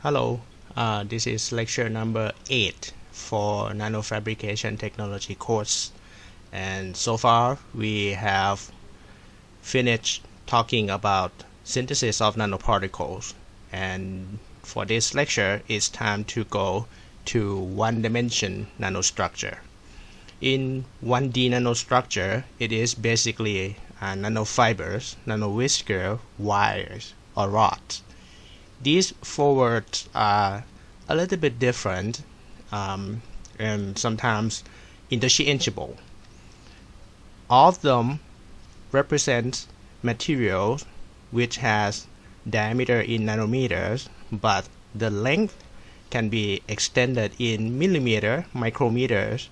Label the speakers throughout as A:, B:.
A: Hello, this is lecture number 8 for Nanofabrication Technology course, and so far we have finished talking about synthesis of nanoparticles, and for this lecture it's time to go to one-dimension nanostructure. In 1D nanostructure, it is basically nanofibers, nanoviscous, wires, or rods. These four words are a little bit different and sometimes interchangeable. All of them represent materials which has diameter in nanometers, but the length can be extended in millimeter, micrometers,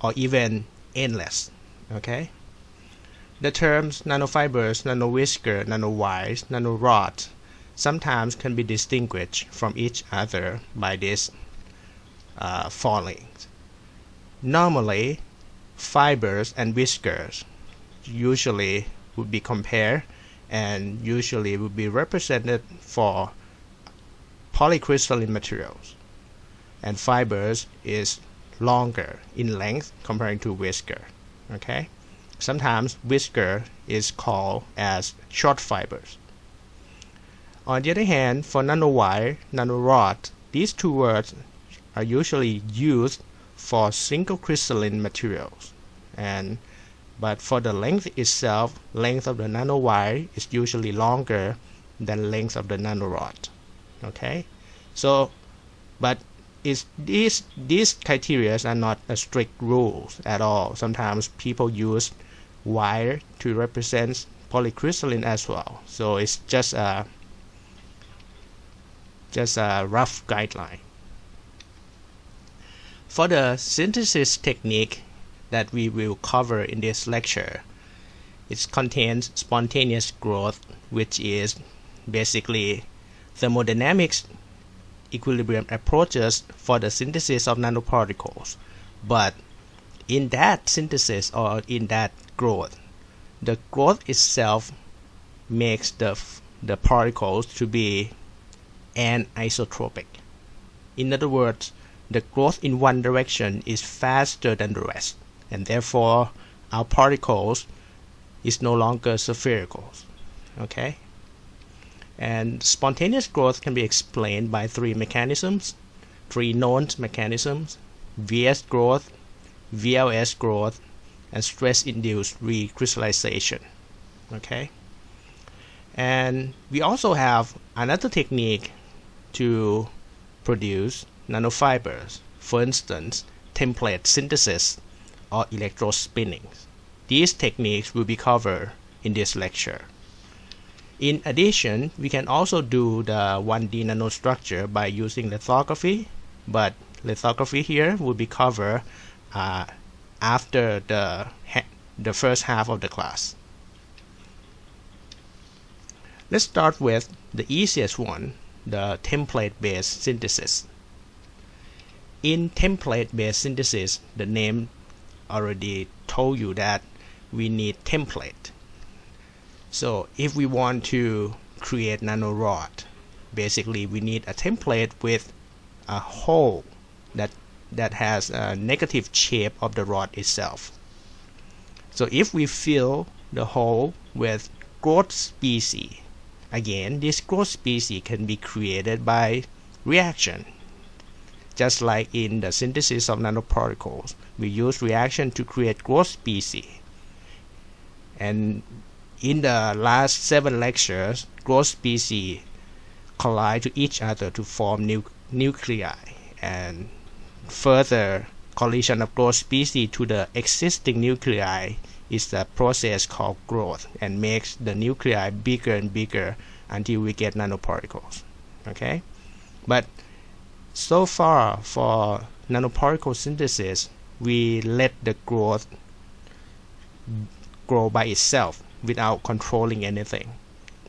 A: or even endless. Okay? The terms nanofibers, nanoviscous, nanowires, nanorods sometimes can be distinguished from each other by this following. Normally, fibers and whiskers usually would be compared and usually would be represented for polycrystalline materials, and fibers is longer in length compared to whisker. Okay, sometimes whisker is called as short fibers. On the other hand, for nanowire, nanorod, these two words are usually used for single crystalline materials, but for the length itself, length of the nanowire is usually longer than length of the nanorod. Okay, so but these criteria are not a strict rules at all. Sometimes people use wire to represent polycrystalline as well. So it's just a rough guideline. For the synthesis technique that we will cover in this lecture, it contains spontaneous growth, which is basically thermodynamics equilibrium approaches for the synthesis of nanoparticles. But in that synthesis or in that growth, the growth itself makes the particles to be anisotropic. In other words, the growth in one direction is faster than the rest, and therefore our particles is no longer spherical. Okay? And spontaneous growth can be explained by three known mechanisms: VS growth, VLS growth, and stress-induced recrystallization. Okay? And we also have another technique to produce nanofibers, for instance, template synthesis or electrospinning. These techniques will be covered in this lecture. In addition, we can also do the 1D nanostructure by using lithography, but lithography here will be covered after the first half of the class. Let's start with the easiest one, the template-based synthesis. In template-based synthesis, the name already told you that we need template. So if we want to create nanorod, basically we need a template with a hole that has a negative shape of the rod itself. So if we fill the hole with growth species, again, this growth species can be created by reaction. Just like in the synthesis of nanoparticles, we use reaction to create growth species. And in the last 7 lectures, growth species collide to each other to form nuclei, and further collision of growth species to the existing nuclei is the process called growth, and makes the nuclei bigger and bigger until we get nanoparticles. Okay, but so far for nanoparticle synthesis, we let the growth grow by itself without controlling anything.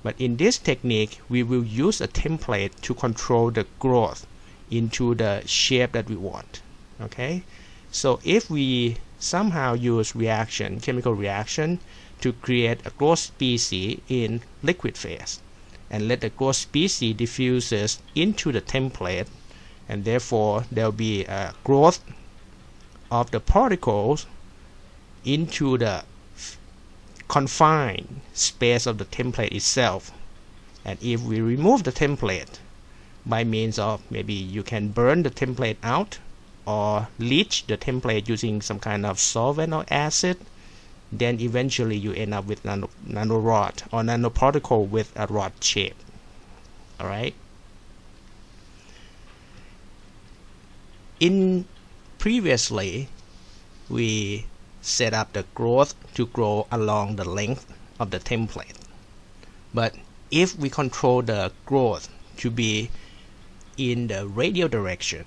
A: But in this technique, we will use a template to control the growth into the shape that we want. Okay, so if we somehow use chemical reaction to create a growth species in liquid phase, and let the growth species diffuses into the template, and therefore there will be a growth of the particles into the confined space of the template itself. And if we remove the template by means of, maybe you can burn the template out or leach the template using some kind of solvent or acid, then eventually you end up with nanorod or nanoparticle with a rod shape. Alright. Previously, we set up the growth to grow along the length of the template. But if we control the growth to be in the radial direction,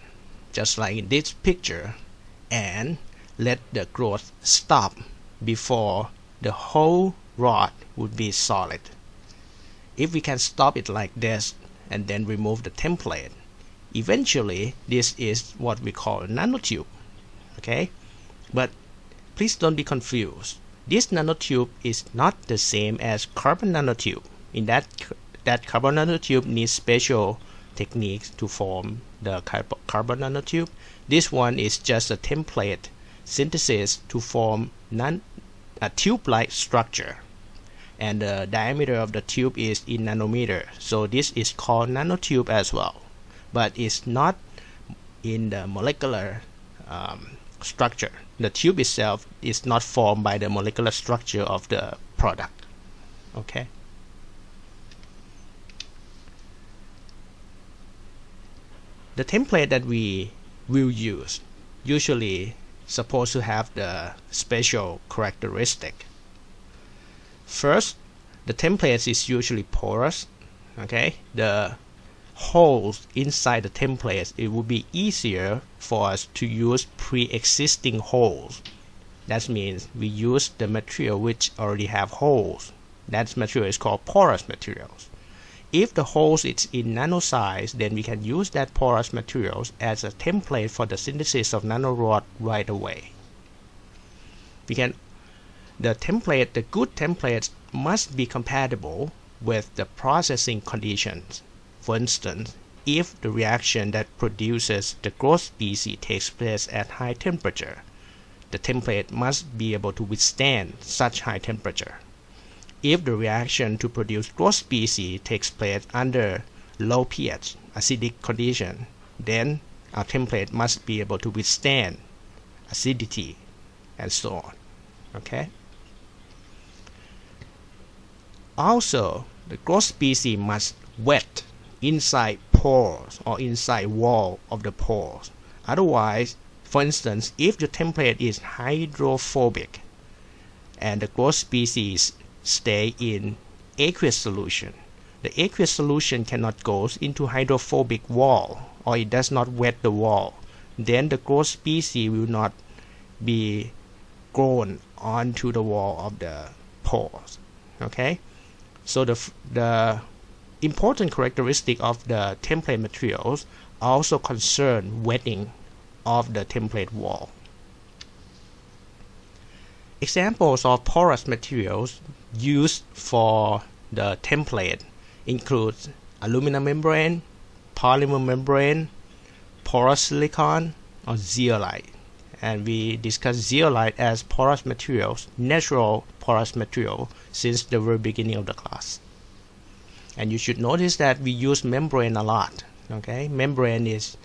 A: just like in this picture, and let the growth stop before the whole rod would be solid. If we can stop it like this and then remove the template, eventually this is what we call a nanotube. Okay, but please don't be confused. This nanotube is not the same as carbon nanotube. In that carbon nanotube needs special techniques to form the carbon nanotube. This one is just a template synthesis to form a tube-like structure, and the diameter of the tube is in nanometer, so this is called nanotube as well, but it's not in the molecular structure. The tube itself is not formed by the molecular structure of the product. Okay. The template that we will use usually supposed to have the special characteristic. First, the template is usually porous. Okay, the holes inside the template, it would be easier for us to use pre-existing holes. That means we use the material which already have holes. That material is called porous materials. If the holes is in nano size, then we can use that porous materials as a template for the synthesis of nanorod right away. The good templates must be compatible with the processing conditions. For instance, if the reaction that produces the growth species takes place at high temperature, the template must be able to withstand such high temperature. If the reaction to produce growth species takes place under low pH, acidic condition, then our template must be able to withstand acidity and so on. Okay. Also, the growth species must wet inside pores or inside wall of the pores. Otherwise, for instance, if the template is hydrophobic and the growth species stay in aqueous solution, the aqueous solution cannot go into hydrophobic wall, or it does not wet the wall, then the growth species will not be grown onto the wall of the pores. Okay, so the important characteristic of the template materials also concern wetting of the template wall. Examples of porous materials used for the template include aluminum membrane, polymer membrane, porous silicon, or zeolite. And we discussed zeolite as porous materials, natural porous material, since the very beginning of the class. And you should notice that we use membrane a lot. Okay, membrane is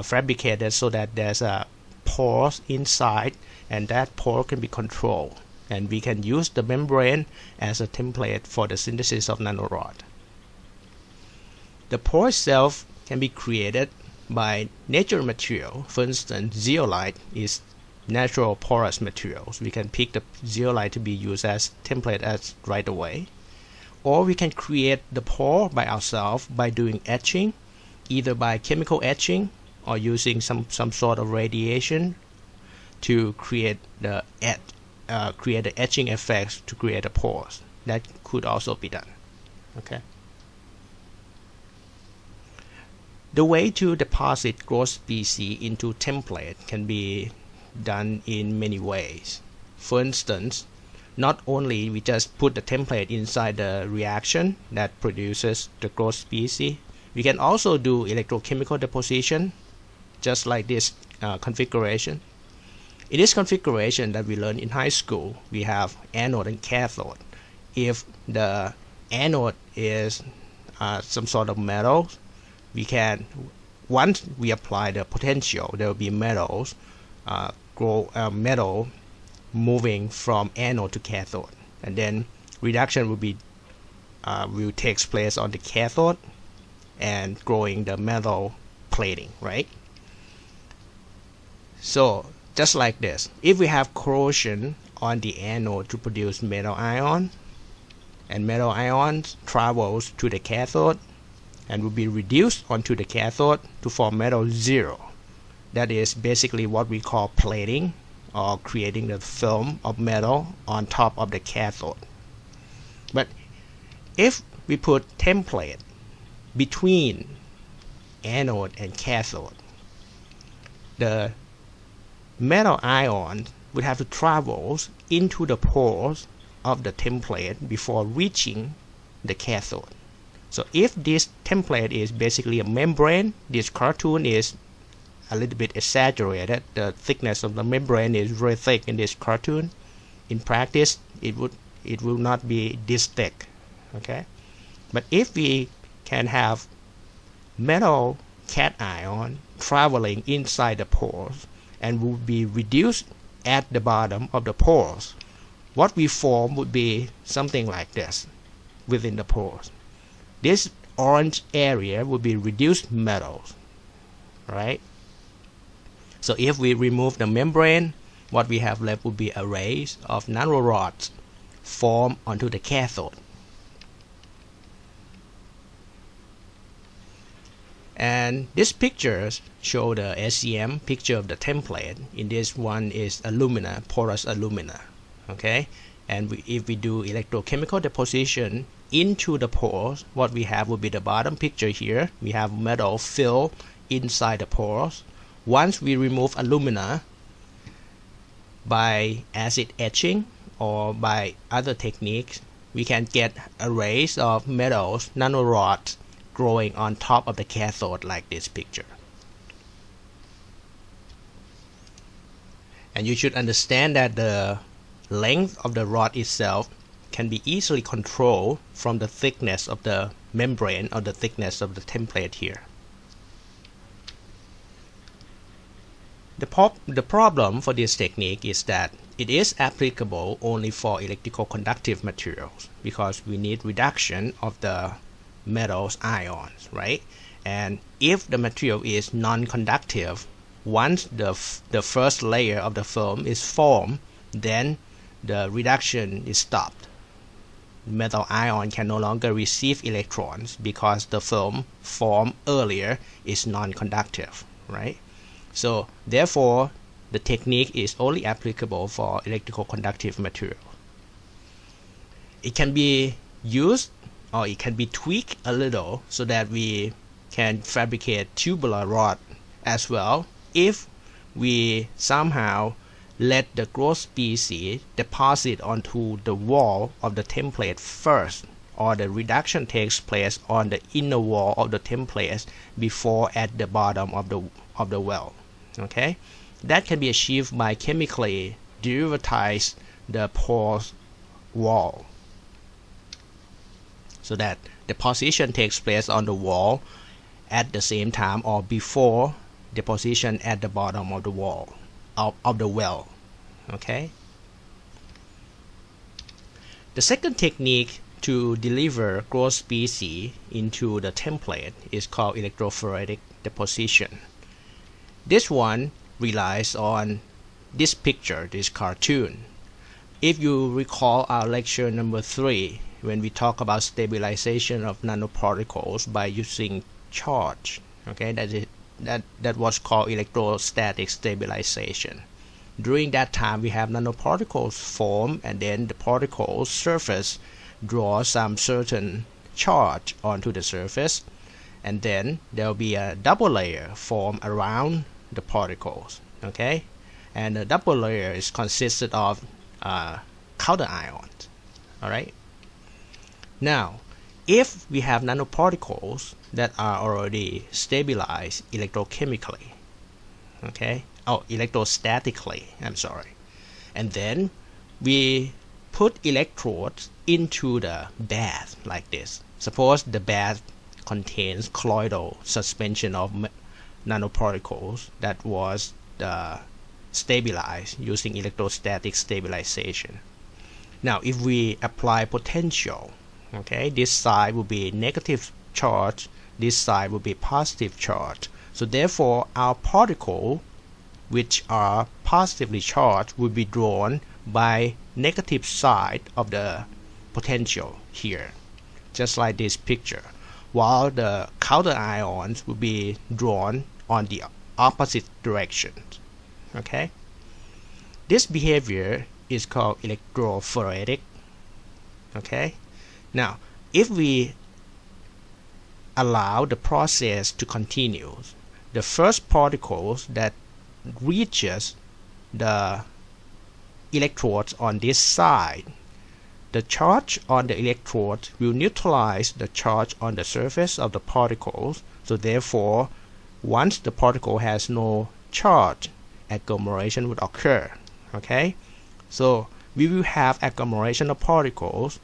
A: fabricated so that there's a pore inside, and that pore can be controlled, and we can use the membrane as a template for the synthesis of nanorod. The pore itself can be created by natural material. For instance, zeolite is natural porous materials. We can pick the zeolite to be used as template as right away, or we can create the pore by ourselves by doing etching, either by chemical etching or using some sort of radiation to create the etching effects to create the pores. That could also be done. Okay. The way to deposit growth species into template can be done in many ways. For instance, not only we just put the template inside the reaction that produces the growth species, we can also do electrochemical deposition, just like this configuration. In this configuration that we learned in high school, we have anode and cathode. If the anode is some sort of metal, we can, once we apply the potential, there will be metals, metal moving from anode to cathode, and then reduction will take place on the cathode and growing the metal plating, right? So just like this, if we have corrosion on the anode to produce metal ion, and metal ions travels to the cathode and will be reduced onto the cathode to form metal zero. That is basically what we call plating, or creating the film of metal on top of the cathode. But if we put template between anode and cathode, the metal ion would have to travel into the pores of the template before reaching the cathode. So if this template is basically a membrane, this cartoon is a little bit exaggerated. The thickness of the membrane is very thick in this cartoon. In practice, it will not be this thick. Okay, but if we can have metal cation traveling inside the pores and will be reduced at the bottom of the pores, what we form would be something like this within the pores. This orange area would be reduced metals, right? So if we remove the membrane, what we have left would be arrays of nanorods formed onto the cathode. And these pictures show the SEM picture of the template. In this one is alumina, porous alumina. Okay, and if we do electrochemical deposition into the pores, what we have will be the bottom picture here. We have metal filled inside the pores. Once we remove alumina by acid etching or by other techniques, we can get arrays of metals, nanorods, growing on top of the cathode like this picture. And you should understand that the length of the rod itself can be easily controlled from the thickness of the membrane or the thickness of the template here. The problem for this technique is that it is applicable only for electrical conductive materials, because we need reduction of the metals ions, right? And if the material is non-conductive, once the first layer of the film is formed, then the reduction is stopped. Metal ion can no longer receive electrons because the film formed earlier is non-conductive, right? So therefore, the technique is only applicable for electrical conductive material. It can be used, or it can be tweaked a little, so that we can fabricate tubular rod as well, if we somehow let the growth species deposit onto the wall of the template first, or the reduction takes place on the inner wall of the template before at the bottom of the well. Okay, that can be achieved by chemically derivatize the pores wall, so that deposition takes place on the wall at the same time or before deposition at the bottom of the wall of the well. Okay, the second technique to deliver growth species into the template is called electrophoretic deposition. This one relies on this picture, this cartoon. If you recall our lecture number 3, when we talk about stabilization of nanoparticles by using charge, okay, that was called electrostatic stabilization. During that time, we have nanoparticles form, and then the particle surface draw some certain charge onto the surface, and then there will be a double layer formed around the particles. Okay, and the double layer is consisted of counter ions. All right. Now, if we have nanoparticles that are already stabilized electrochemically, okay, electrostatically, I'm sorry, and then we put electrodes into the bath like this. Suppose the bath contains colloidal suspension of nanoparticles that was stabilized using electrostatic stabilization. Now, if we apply potential, okay, this side will be negative charge, this side will be positive charge. So therefore, our particle, which are positively charged, will be drawn by negative side of the potential here, just like this picture, while the counter ions will be drawn on the opposite direction. Okay, this behavior is called electrophoretic. Okay, now if we allow the process to continue, the first particles that reaches the electrodes on this side, the charge on the electrode will neutralize the charge on the surface of the particles. So therefore, once the particle has no charge, agglomeration would occur. Okay, so we will have agglomeration of particles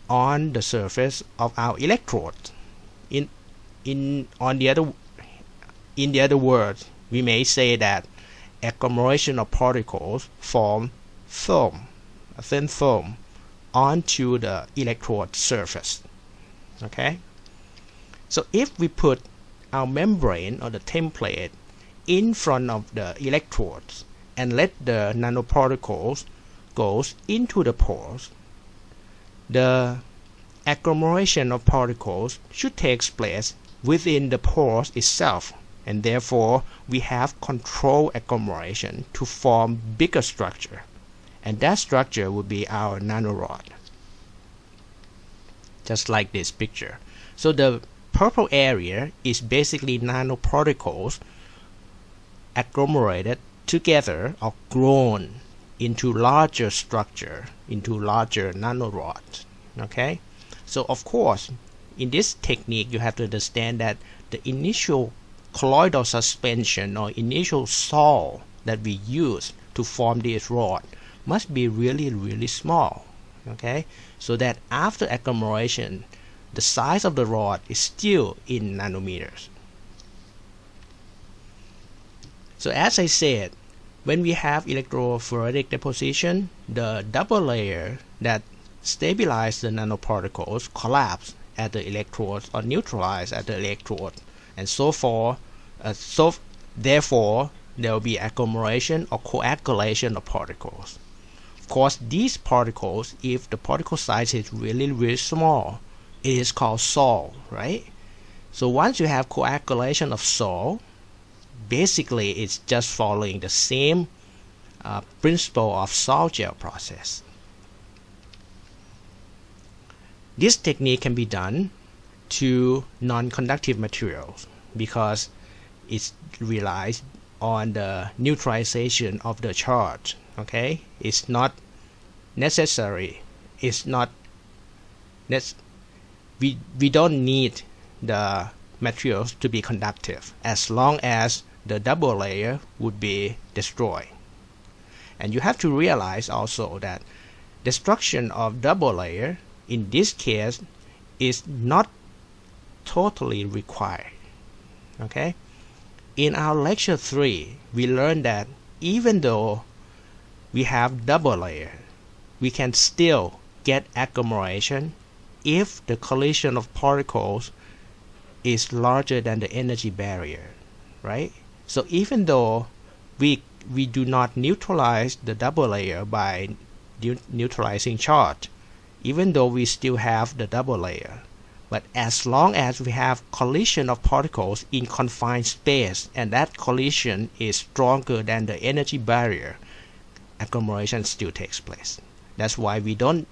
A: on the surface of our electrode. In the other words, we may say that agglomeration of particles form film, a thin film, onto the electrode surface. Okay, so if we put our membrane or the template in front of the electrodes and let the nanoparticles goes into the pores, the agglomeration of particles should take place within the pores itself, and therefore we have controlled agglomeration to form bigger structure, and that structure would be our nanorod, just like this picture. So the purple area is basically nanoparticles agglomerated together or grown into larger structure, into larger nanorods. Okay, so of course in this technique you have to understand that the initial colloidal suspension or initial salt that we use to form this rod must be really small. Okay, so that after agglomeration the size of the rod is still in nanometers. So as I said, when we have electrophoretic deposition, the double layer that stabilize the nanoparticles collapse at the electrodes or neutralize at the electrode, and so forth. Therefore, there will be agglomeration or coagulation of particles. Of course, these particles, if the particle size is really small, it is called salt, right? So once you have coagulation of salt, basically it's just following the same principle of salt gel process. This technique can be done to non-conductive materials because it relies on the neutralization of the charge. Okay, it's not necessary. We don't need the materials to be conductive as long as the double layer would be destroyed. And you have to realize also that destruction of double layer in this case is not totally required. Okay, in our lecture 3 we learned that even though we have double layer, we can still get agglomeration if the collision of particles is larger than the energy barrier, right? So even though we do not neutralize the double layer by neutralizing charge, even though we still have the double layer, but as long as we have collision of particles in confined space and that collision is stronger than the energy barrier, agglomeration still takes place. That's why we don't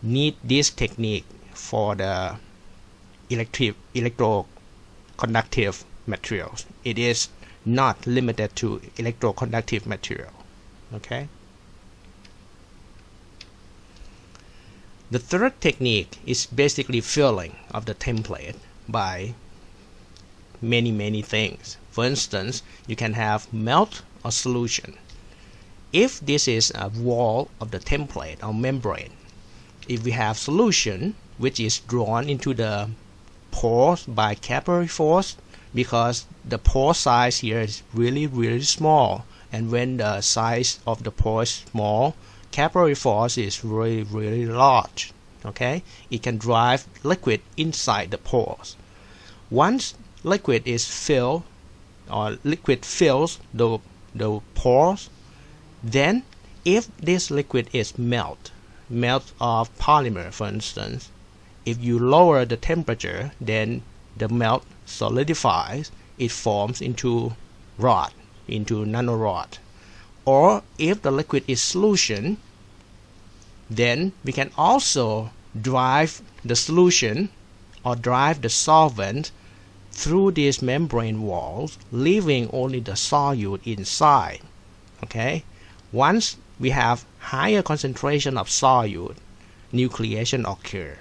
A: need this technique for the electroconductive materials. It is not limited to electroconductive material. Okay. The third technique is basically filling of the template by many things. For instance, you can have melt or solution. If this is a wall of the template or membrane, if we have solution which is drawn into the pores by capillary force, because the pore size here is really small, and when the size of the pore is small, capillary force is really large. Okay, it can drive liquid inside the pores. Once liquid is filled, or liquid fills the pores, then if this liquid is melt of polymer, for instance, if you lower the temperature, then the melt solidifies, it forms into rod, into nanorod. Or if the liquid is solution, then we can also drive the solution or drive the solvent through these membrane walls, leaving only the solute inside. Okay, once we have higher concentration of solute, nucleation occurs.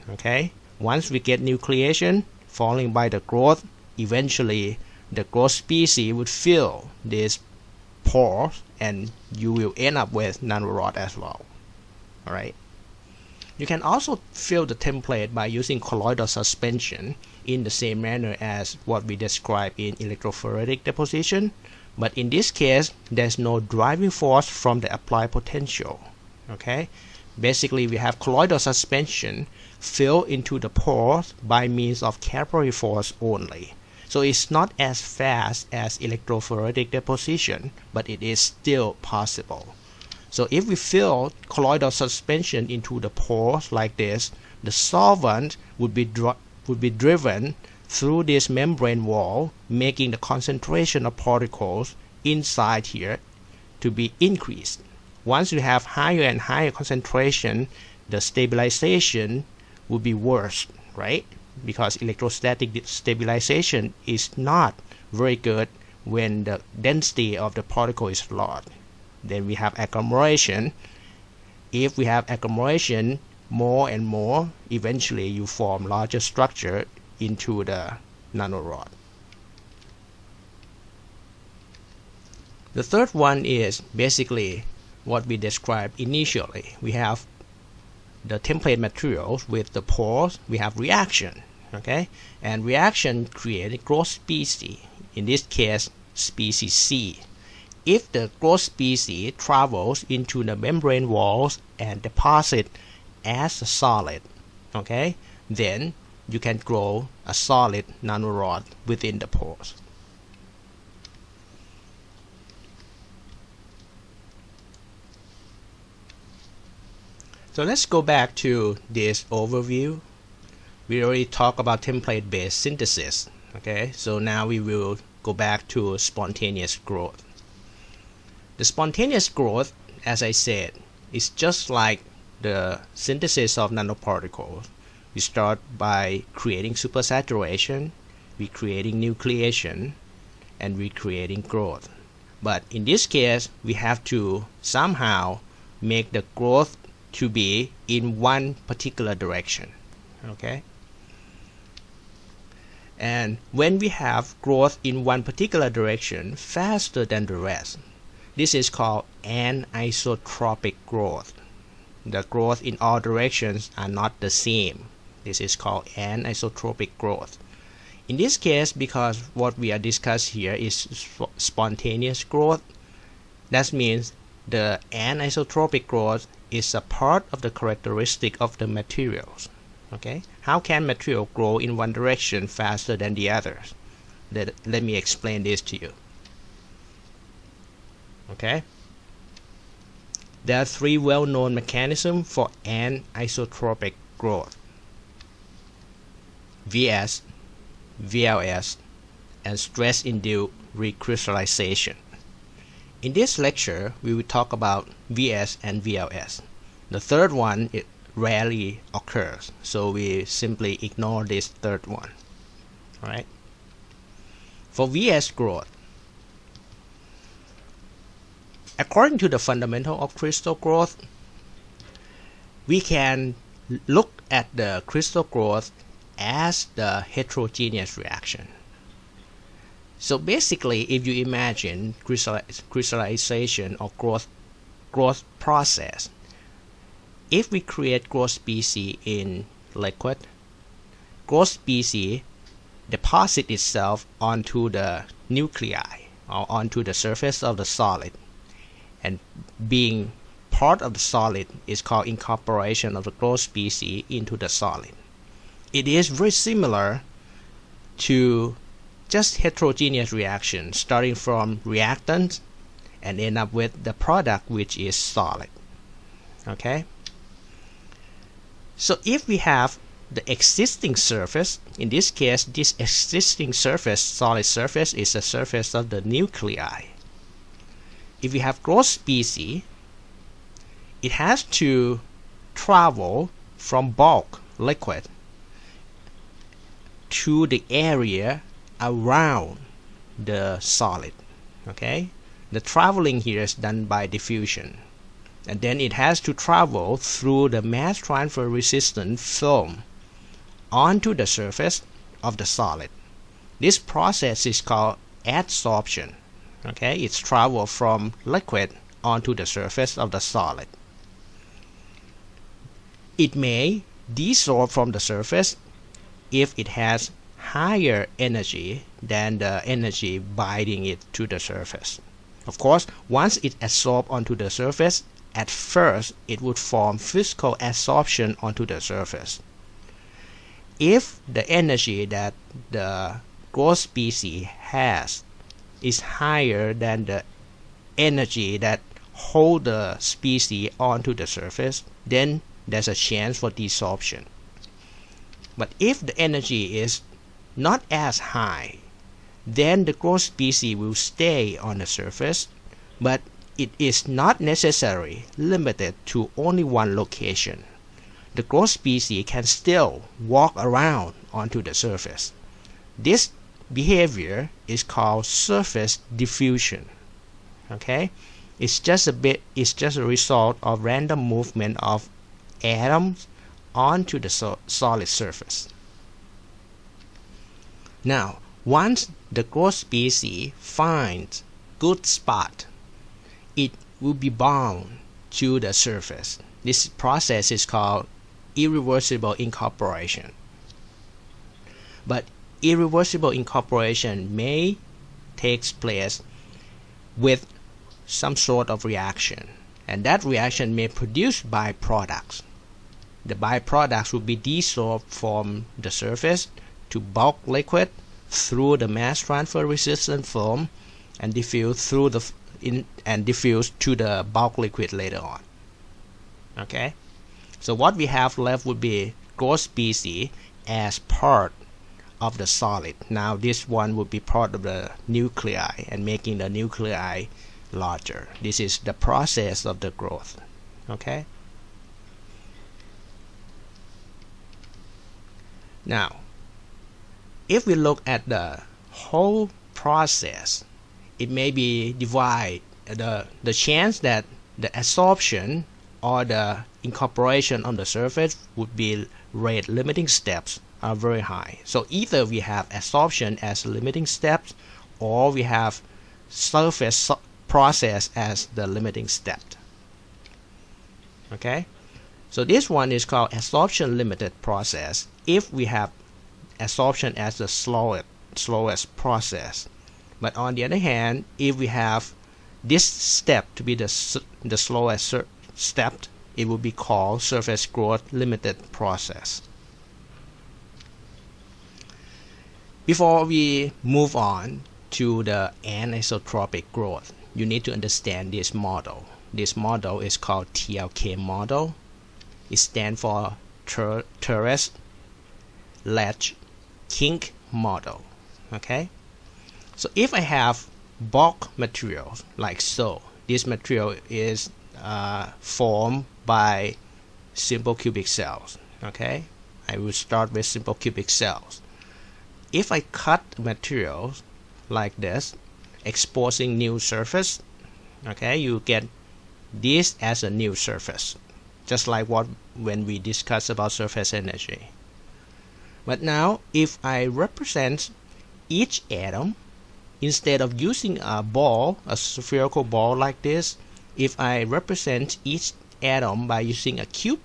A: Okay, once we get nucleation following by the growth, eventually the growth species would fill these pores and you will end up with nanorod as well. Alright, you can also fill the template by using colloidal suspension in the same manner as what we described in electrophoretic deposition, but in this case there's no driving force from the applied potential. Okay, basically we have colloidal suspension fill into the pores by means of capillary force only. So it's not as fast as electrophoretic deposition, but it is still possible. So if we fill colloidal suspension into the pores like this, the solvent would be driven through this membrane wall, making the concentration of particles inside here to be increased. Once you have higher and higher concentration, the stabilization will be worse, right? Because electrostatic stabilization is not very good when the density of the particle is large. Then we have accumulation. If we have accumulation more and more, eventually you form larger structure into the nanorod. The third one is basically what we described initially. We have the template materials with the pores, we have reaction, okay, and reaction creates a growth species, in this case species C. If the growth species travels into the membrane walls and deposit as a solid, okay, then you can grow a solid nanorod within the pores. So let's go back to this overview. We already talked about template-based synthesis. Okay, so now we will go back to spontaneous growth. The spontaneous growth, as I said, is just like the synthesis of nanoparticles. We start by creating supersaturation, we creating nucleation, and we creating growth. But in this case, we have to somehow make the growth to be in one particular direction. Okay, and when we have growth in one particular direction faster than the rest, this is called anisotropic growth. The growth in all directions are not the same. This is called anisotropic growth. In this case, because what we are discussing here is spontaneous growth, that means the anisotropic growth is a part of the characteristic of the materials. Okay, how can material grow in one direction faster than the others? Let me explain this to you. Okay, there are three well-known mechanisms for anisotropic growth: VS, VLS, and stress-induced recrystallization. In this lecture, we will talk about VS and VLS. The third one, it rarely occurs, so we simply ignore this third one. Alright. For VS growth, according to the fundamental of crystal growth, we can look at the crystal growth as the heterogeneous reaction. So basically, if you imagine crystallization or growth process, if we create growth species in liquid, growth species deposit itself onto the nuclei or onto the surface of the solid, and being part of the solid is called incorporation of the growth species into the solid. It is very similar to just heterogeneous reaction, starting from reactant and end up with the product, which is solid. Okay, so if we have the existing surface, in this case this existing surface, solid surface, is the surface of the nuclei. If we have growth species, it has to travel from bulk liquid to the area around the solid. Okay, the traveling here is done by diffusion, and then it has to travel through the mass transfer resistant film onto the surface of the solid. This process is called adsorption. Okay, it's travel from liquid onto the surface of the solid. It may desorb from the surface if it has higher energy than the energy binding it to the surface. Of course, once it adsorbs onto the surface, at first it would form physical adsorption onto the surface. If the energy that the growth species has is higher than the energy that hold the species onto the surface, then there's a chance for desorption. But if the energy is not as high, then the growth species will stay on the surface, but it is not necessarily limited to only one location. The growth species can still walk around onto the surface. This behavior is called surface diffusion. Okay, it's just a result of random movement of atoms onto the solid surface. Now, once the growth species finds good spot, it will be bound to the surface. This process is called irreversible incorporation. But irreversible incorporation may take place with some sort of reaction, and that reaction may produce byproducts. The byproducts will be desorbed from the surface to bulk liquid through the mass transfer resistant film and diffuse to the bulk liquid later on. Okay, so what we have left would be growth species as part of the solid. Now this one would be part of the nuclei and making the nuclei larger. This is the process of the growth. Okay, now if we look at the whole process, it may be divided. The chance that the adsorption or the incorporation on the surface would be rate limiting steps are very high. So either we have adsorption as limiting steps, or we have surface process as the limiting step. Okay, so this one is called adsorption limited process if we have adsorption as the slowest process. But on the other hand, if we have this step to be the slowest step, it will be called surface growth limited process. Before we move on to the anisotropic growth, you need to understand this model. This model is called TLK model. It stands for Terrace Latch Kink model. Okay, so if I have bulk materials like so, this material is formed by simple cubic cells. Okay, I will start with simple cubic cells. If I cut materials like this, exposing new surface, okay, you get this as a new surface. just like when we discuss about surface energy. But now if I represent each atom, instead of using a ball, a spherical ball like this, if I represent each atom by using a cube,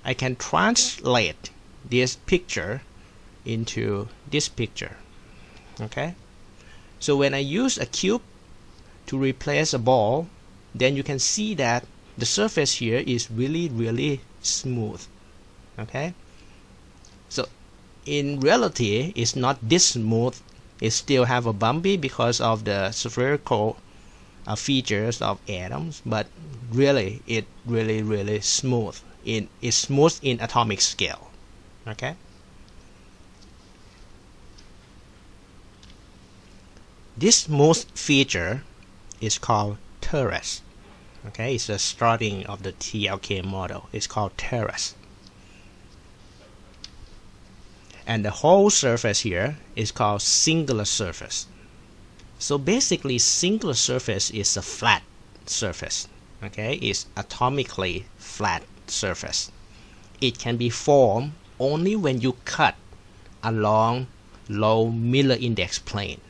A: I can translate this picture into this picture. Okay, so when I use a cube to replace a ball, then you can see that the surface here is really smooth. Okay, so in reality it's not this smooth, it still have a bumpy because of the spherical features of atoms, but really it really smooth. It's smooth in atomic scale. Okay, this smooth feature is called terrace. Okay, it's the starting of the TLK model. It's called terrace. And the whole surface here is called singular surface. So basically singular surface is a flat surface. Okay, it's atomically flat surface. It can be formed only when you cut along low Miller index plane.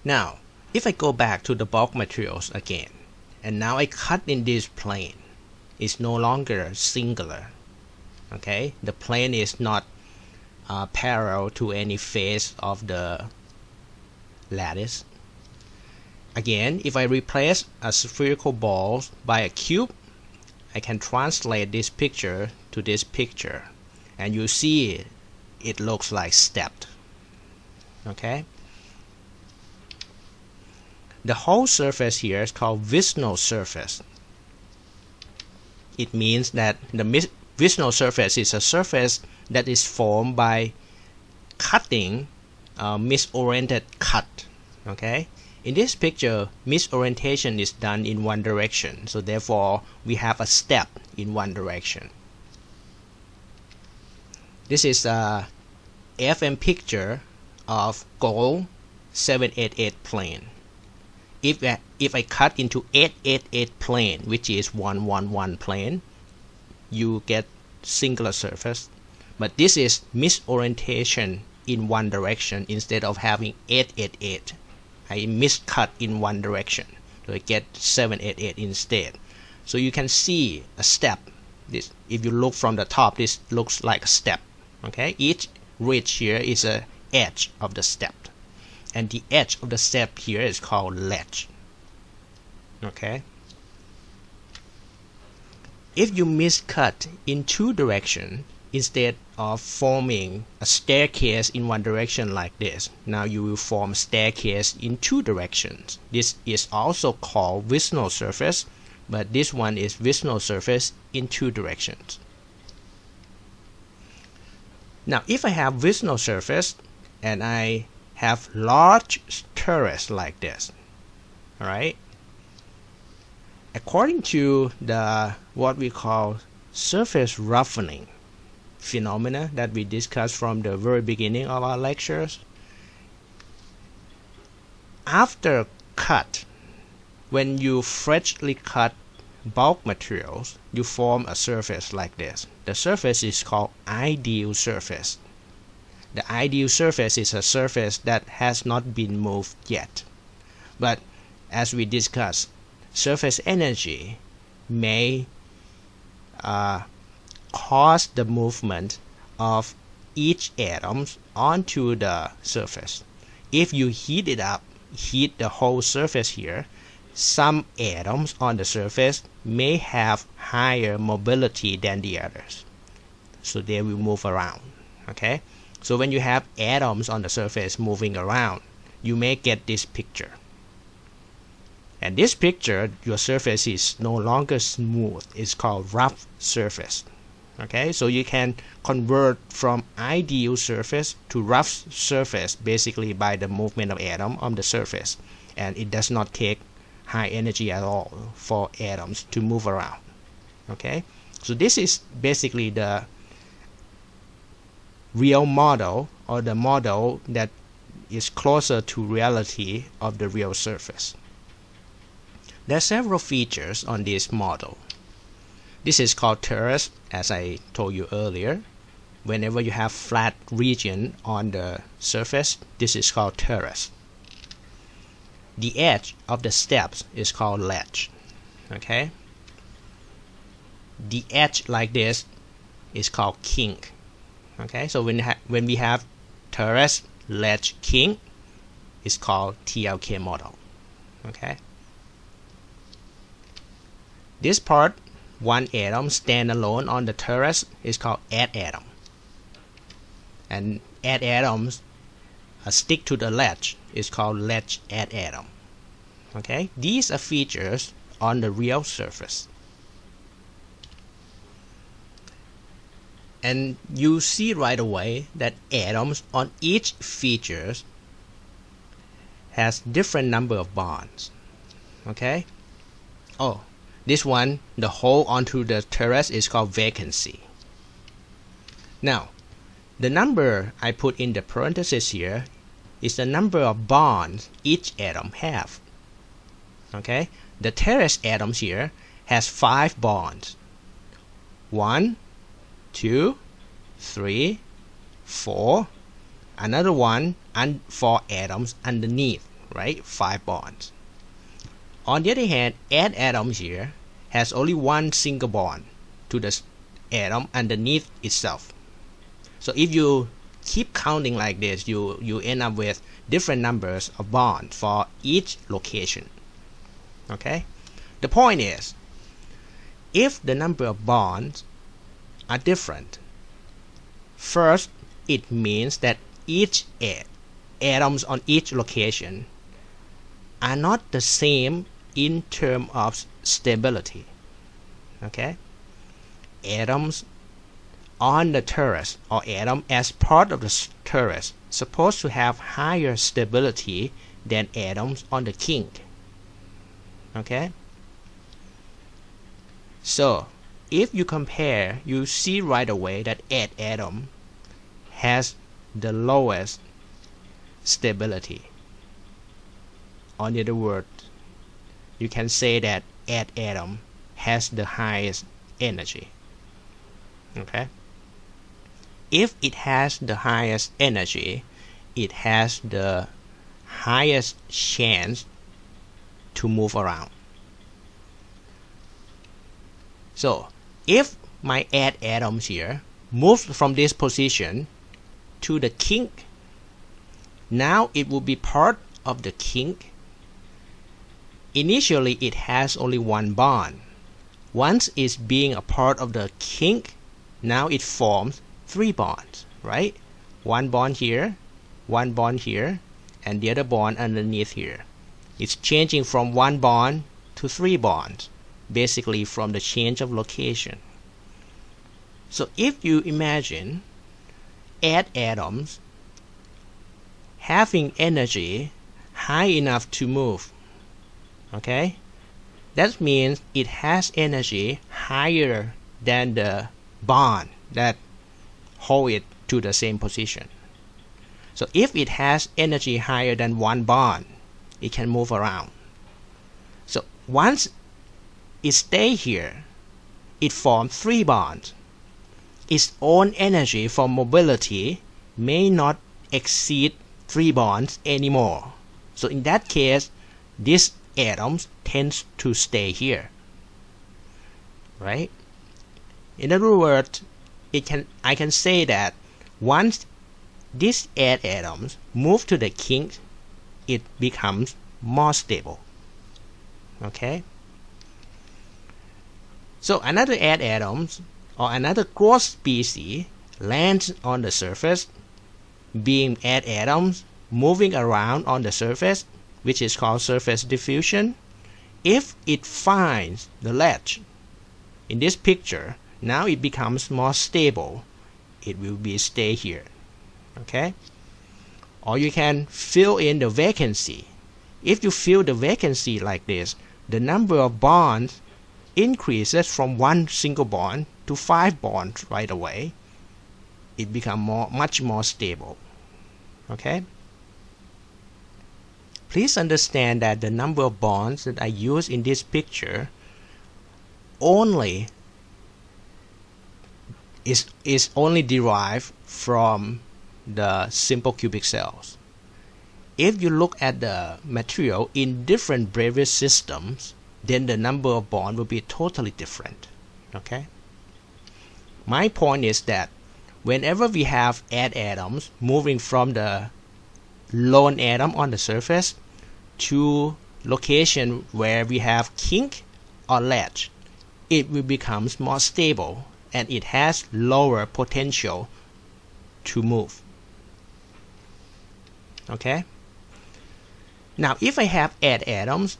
A: Now if I go back to the bulk materials again, and now I cut in this plane, it's no longer singular. Okay, the plane is not parallel to any face of the lattice. Again, if I replace a spherical ball by a cube, I can translate this picture to this picture, and you see it looks like stepped. Okay, the whole surface here is called viscous surface. It means that the viscous surface is a surface that is formed by cutting misoriented cut. Okay, in this picture misorientation is done in one direction, so therefore we have a step in one direction. This is a FM picture of gold 788 plane. If I cut into 888 plane, which is 111 plane, you get singular surface. But this is misorientation in one direction. Instead of having 888, I miscut in one direction, so I get 788 instead. So you can see a step. This, if you look from the top, this looks like a step. Okay, each ridge here is a edge of the step, and the edge of the step here is called ledge. Okay, if you miscut in two directions, instead of forming a staircase in one direction like this, now you will form a staircase in two directions. This is also called viscous surface, but this one is viscous surface in two directions. Now if I have viscous surface and I have large terrace like this, all right, according to the what we call surface roughening phenomena that we discussed from the very beginning of our lectures, after cut, when you freshly cut bulk materials, you form a surface like this. The surface is called ideal surface. The ideal surface is a surface that has not been moved yet. But as we discussed, surface energy may cause the movement of each atom onto the surface. If you heat it up, heat the whole surface here, some atoms on the surface may have higher mobility than the others, so they will move around. Okay, so when you have atoms on the surface moving around, you may get this picture. And this picture, your surface is no longer smooth. It's called rough surface. Okay, so you can convert from ideal surface to rough surface basically by the movement of atom on the surface, and it does not take high energy at all for atoms to move around. Okay, so this is basically the real model, or the model that is closer to reality of the real surface. There are several features on this model. This is called terrace, as I told you earlier. Whenever you have flat region on the surface, this is called terrace. The edge of the steps is called ledge. Okay? The edge like this is called kink. Okay? So when we have terrace, ledge, kink, it's called TLK model. Okay? This part, one atom stand alone on the terrace, is called add atom. And add atoms stick to the ledge is called ledge add atom. Okay, these are features on the real surface. And you see right away that atoms on each feature has different number of bonds. Okay. Oh, this one, the hole onto the terrace, is called vacancy. Now, the number I put in the parenthesis here is the number of bonds each atom have. Okay, the terrace atoms here has 5 bonds. 1, 2, 3, 4. Another one and 4 atoms underneath, right? 5 bonds. On the other hand, add atoms here has only one single bond to the atom underneath itself. So if you keep counting like this, you end up with different numbers of bonds for each location. Okay? The point is, if the number of bonds are different, first it means that each atoms on each location are not the same in terms of stability. Okay? Atoms on the terrace, or atom as part of the terrace, supposed to have higher stability than atoms on the kink. Okay? So if you compare, you see right away that add atom has the lowest stability. On the other word, you can say that add atom has the highest energy. Okay? If it has the highest energy, it has the highest chance to move around. So if my add atoms here moves from this position to the kink, now it will be part of the kink. Initially it has only one bond. Once it's being a part of the kink, now it forms 3 bonds, right? One bond here, one bond here, and the other bond underneath here. It's changing from 1 bond to 3 bonds, basically from the change of location. So if you imagine add atoms having energy high enough to move, okay, that means it has energy higher than the bond that hold it to the same position. So if it has energy higher than 1 bond, it can move around. So once it stays here, it forms 3 bonds. Its own energy for mobility may not exceed 3 bonds anymore. So in that case, this atom tends to stay here, right? In other words, I can say that once these add atoms move to the kink, it becomes more stable. Okay? So another add atoms or another growth species lands on the surface, being add atoms moving around on the surface, which is called surface diffusion. If it finds the ledge in this picture, now it becomes more stable. It will stay here. Okay? Or you can fill in the vacancy. If you fill the vacancy like this, the number of bonds increases from 1 single bond to 5 bonds right away. It becomes much more stable. Okay? Please understand that the number of bonds that I use in this picture only is only derived from the simple cubic cells. If you look at the material in different Brevik systems, then the number of bonds will be totally different. Okay? My point is that whenever we have add atoms moving from the lone atom on the surface to location where we have kink or ledge, it will become more stable and it has lower potential to move. Okay? Now if I have add atoms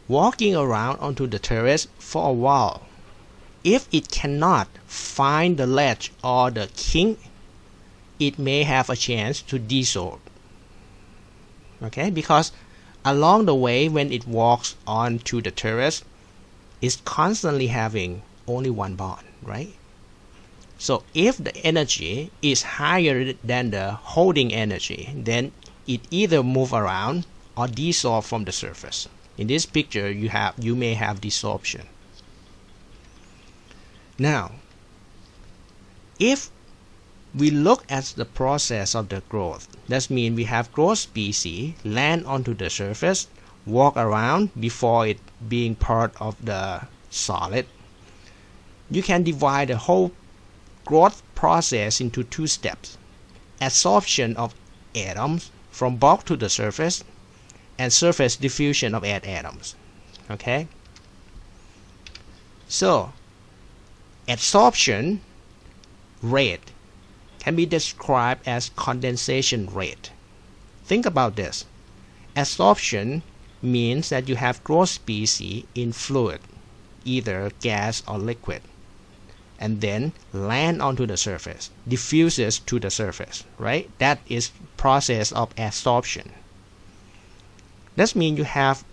A: walking around onto the terrace for a while, if it cannot find the ledge or the kink, it may have a chance to dissolve. Okay? Because along the way when it walks onto the terrace, it's constantly having only one bond, right? So if the energy is higher than the holding energy, then it either move around or dissolve from the surface. In this picture, you may have dissorption. Now, if we look at the process of the growth, that means we have growth species land onto the surface, walk around before it being part of the solid. You can divide the whole growth process into two steps: adsorption of atoms from bulk to the surface and surface diffusion of add atoms. Okay? So, adsorption rate can be described as condensation rate. Think about this. Adsorption means that you have growth species in fluid, either gas or liquid, and then land onto the surface, diffuses to the surface, right? That is process of adsorption. That means you have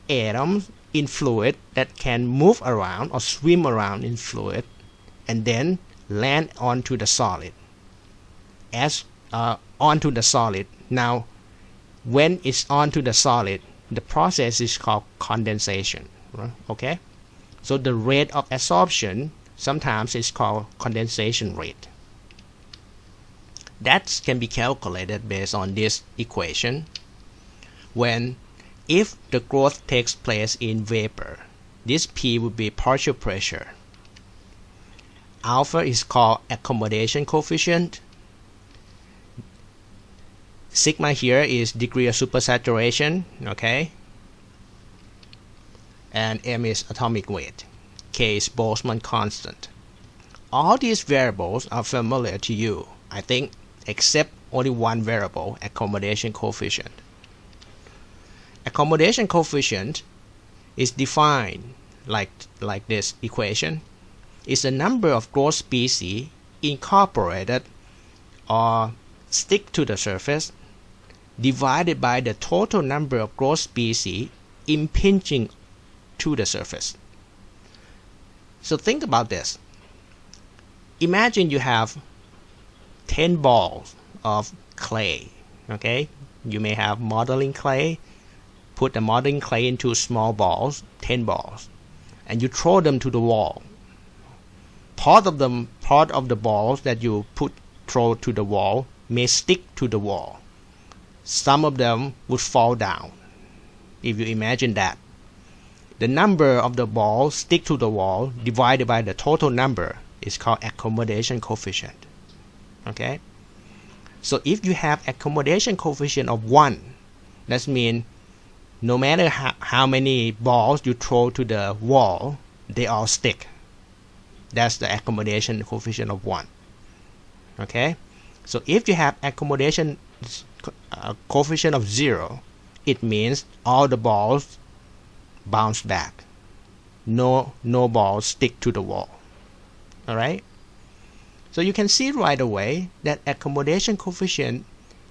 A: atoms in fluid that can move around or swim around in fluid and then land onto the solid. Onto the solid. Now, when it's onto the solid, the process is called condensation. Right? Okay? So the rate of adsorption sometimes is called condensation rate. That can be calculated based on this equation. When if the growth takes place in vapor, this P would be partial pressure. Alpha is called accommodation coefficient. Sigma here is degree of supersaturation, okay? And M is atomic weight. K is Boltzmann constant. All these variables are familiar to you, I think, except only one variable, accommodation coefficient. Accommodation coefficient is defined like this equation. It's the number of growth species incorporated or stick to the surface divided by the total number of growth species impinging to the surface. So think about this. Imagine you have 10 balls of clay. Okay? You may have modeling clay. Put the modeling clay into small balls, 10 balls, and you throw them to the wall. Part of the balls that you throw to the wall may stick to the wall. Some of them would fall down. If you imagine that, the number of the balls stick to the wall divided by the total number is called accommodation coefficient. Okay? So if you have accommodation coefficient of 1, that means no matter how many balls you throw to the wall, they all stick. That's the accommodation coefficient of 1. Okay? So if you have accommodation coefficient of 0, it means all the balls bounce back. No balls stick to the wall. Alright? So you can see right away that accommodation coefficient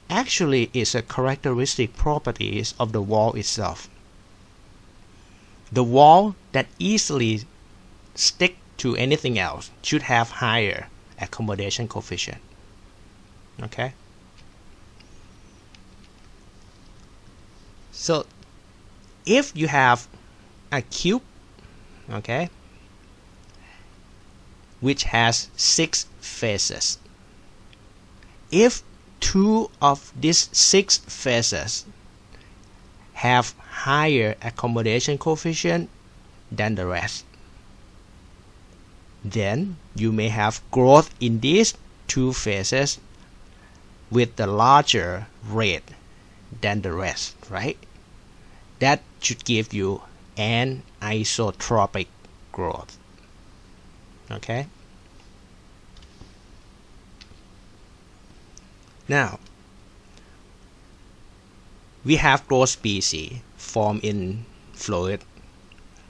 A: actually is a characteristic properties of the wall itself. The wall that easily stick to anything else should have higher accommodation coefficient. Okay? So if you have a cube, okay, which has 6 faces, if 2 of these 6 faces have higher accommodation coefficient than the rest, then you may have growth in these 2 faces with the larger rate than the rest, right? That should give you an isotropic growth. Okay? Now, we have growth species formed in fluid.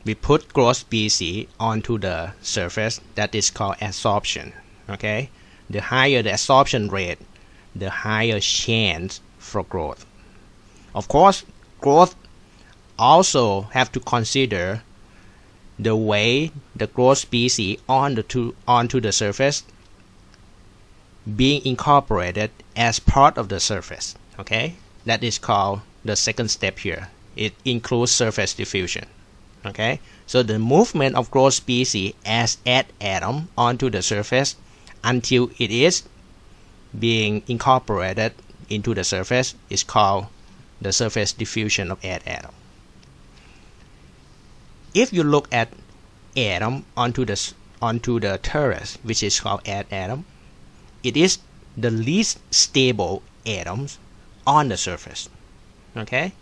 A: We put growth species onto the surface. That is called adsorption. Okay? The higher the adsorption rate, the higher chance for growth. Of course, growth also have to consider the way the growth species onto the surface being incorporated as part of the surface. Okay, that is called the second step here. It includes surface diffusion. Okay, so the movement of growth species as atom onto the surface until it is being incorporated into the surface is called the surface diffusion of atom. If you look at atom onto the terrace, which is called atom, it is the least stable atoms on the surface. Okay?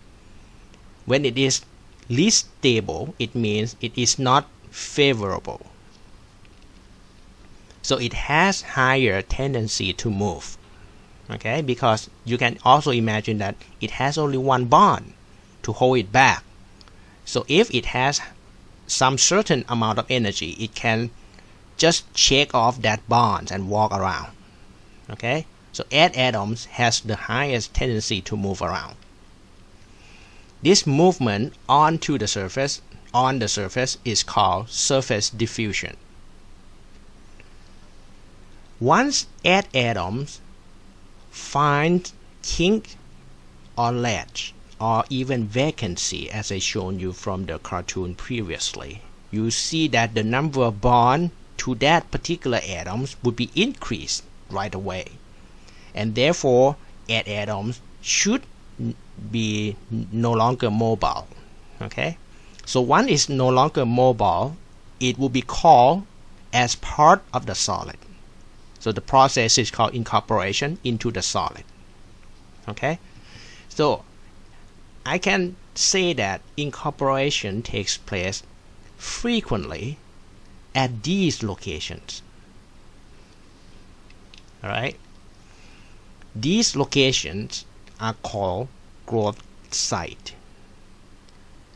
A: When it is least stable, it means it is not favorable. So it has higher tendency to move. Okay? Because you can also imagine that it has only one bond to hold it back. So if it has some certain amount of energy, it can just shake off that bond and walk around. Okay, so atoms has the highest tendency to move around. This movement on the surface is called surface diffusion. Once atoms find kink or latch or even vacancy, as I shown you from the cartoon previously, you see that the number of bonds to that particular atoms would be increased right away, and therefore atoms should be no longer mobile. Okay, so one is no longer mobile, it will be called as part of the solid. So the process is called incorporation into the solid. Okay, so I can say that incorporation takes place frequently at these locations. Alright, these locations are called growth site.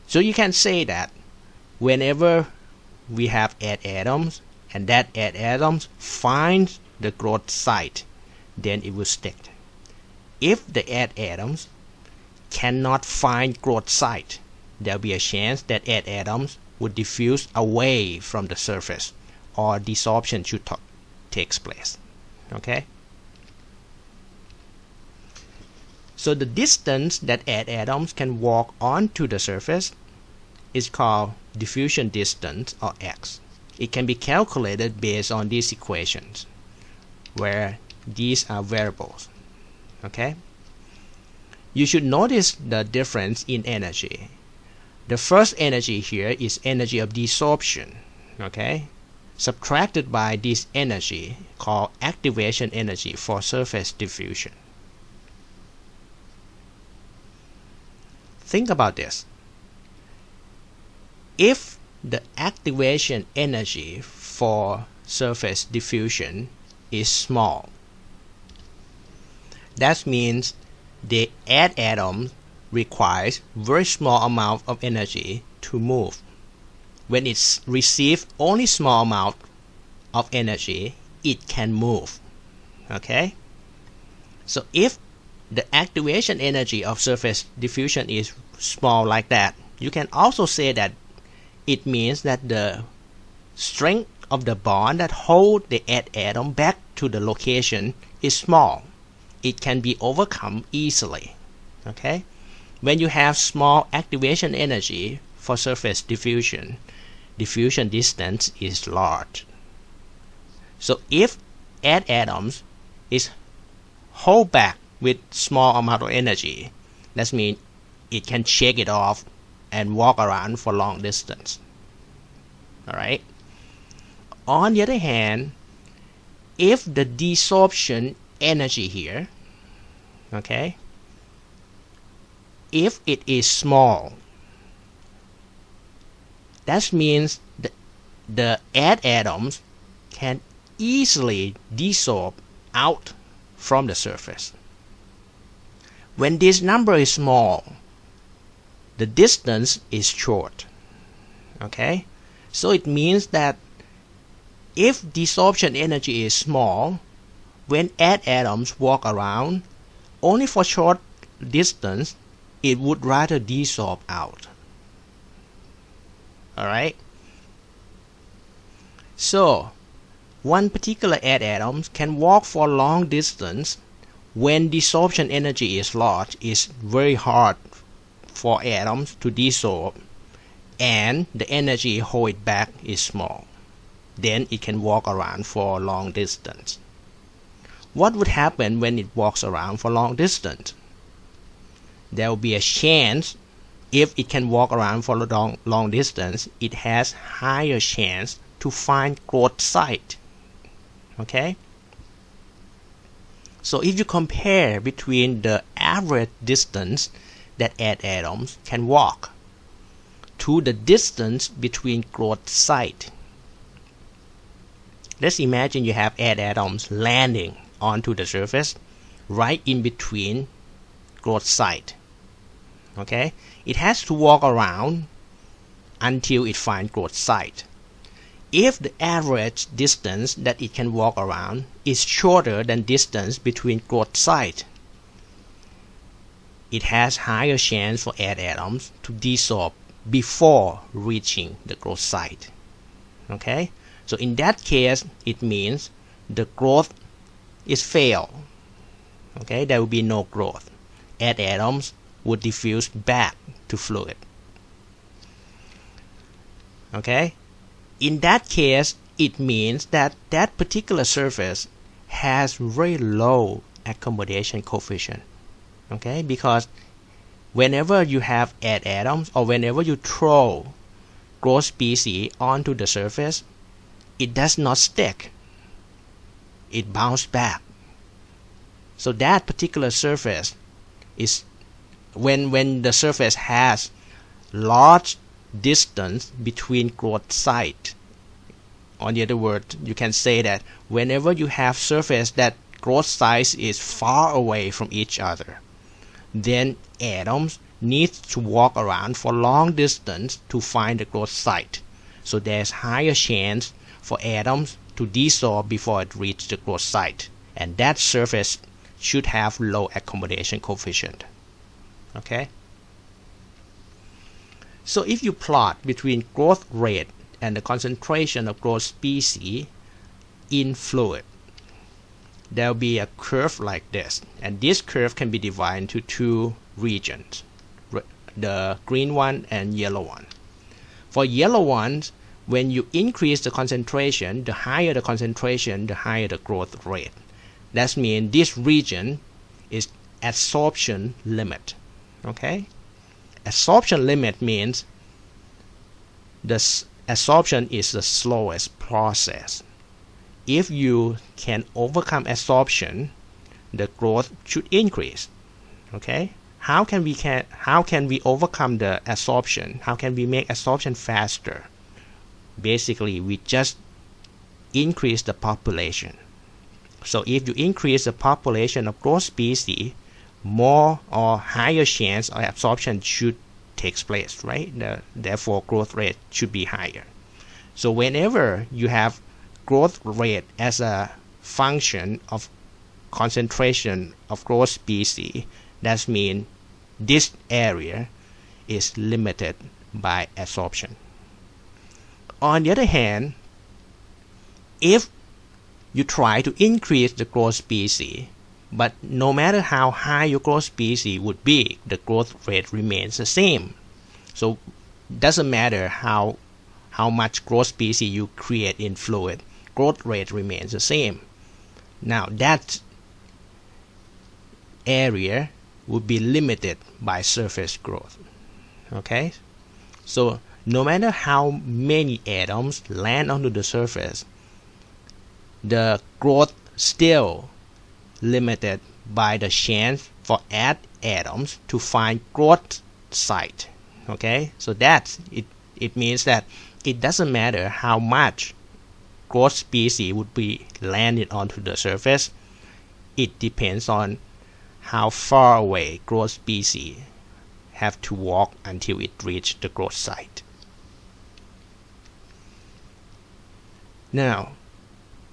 A: So you can say that whenever we have atoms and that atoms finds the growth site, then it will stick. If the atoms cannot find growth site, there will be a chance that atoms would diffuse away from the surface, or desorption should takes place. Okay, so the distance that atoms can walk onto the surface is called diffusion distance, or x. It can be calculated based on these equations, where these are variables. Okay, you should notice the difference in energy. The first energy here is energy of desorption. Okay, subtracted by this energy called activation energy for surface diffusion. Think about this. If the activation energy for surface diffusion is small, that means the atom requires very small amount of energy to move. When it receives only small amount of energy, it can move. Okay, so if the activation energy of surface diffusion is small like that, you can also say that it means that the strength of the bond that hold the atom back to the location is small. It can be overcome easily. Okay, when you have small activation energy for surface diffusion, diffusion distance is large. So if atoms is hold back with small amount of energy, that means it can shake it off and walk around for long distance. Alright. On the other hand, if the desorption energy here, okay, if it is small, that means the atoms can easily desorb out from the surface. When this number is small, the distance is short. Okay, so it means that if desorption energy is small, when atoms walk around only for short distance, it would rather desorb out. Alright, so one particular atom can walk for long distance. When desorption energy is large, it's very hard for atoms to desorb, and the energy hold it back is small. Then it can walk around for a long distance. What would happen when it walks around for long distance? There will be a chance, if it can walk around for a long distance, it has higher chance to find growth site. Okay? So if you compare between the average distance that atoms can walk to the distance between growth site, let's imagine you have atoms landing onto the surface right in between growth site. Okay, it has to walk around until it finds growth site. If the average distance that it can walk around is shorter than distance between growth site, it has higher chance for atoms to desorb before reaching the growth site. Okay, so in that case, it means the growth is failed. Okay, there will be no growth. Atoms would diffuse back to fluid. Okay, in that case, it means that that particular surface has very low accommodation coefficient. Okay, because whenever you have atoms or whenever you throw growth species onto the surface, it does not stick. It bounces back. So that particular surface is when the surface has large distance between growth site. On the other word, you can say that whenever you have surface that growth size is far away from each other, then atoms need to walk around for long distance to find the growth site. So there's higher chance for atoms to desorb before it reaches the growth site, and that surface should have low accommodation coefficient. Okay, so if you plot between growth rate and the concentration of growth species in fluid, there will be a curve like this, and this curve can be divided into two regions, the green one and yellow one. For yellow ones, when you increase the concentration, the higher the concentration, the higher the growth rate. That means this region is adsorption limit. Okay, adsorption limit means the adsorption is the slowest process. If you can overcome adsorption, the growth should increase. Okay, how can we overcome the adsorption? How can we make adsorption faster? Basically, we just increase the population. So if you increase the population of growth species, more or higher chance of absorption should take place, right? Therefore, growth rate should be higher. So whenever you have growth rate as a function of concentration of growth species, that means this area is limited by adsorption. On the other hand, if you try to increase the growth species But no matter how high your growth species would be, the growth rate remains the same. So doesn't matter how much growth species you create in fluid, growth rate remains the same. Now that area would be limited by surface growth. Okay, so no matter how many atoms land onto the surface, the growth still limited by the chance for atoms to find growth site. Okay, so that's it. It means that it doesn't matter how much growth species would be landed onto the surface. It depends on how far away growth species have to walk until it reaches the growth site. Now,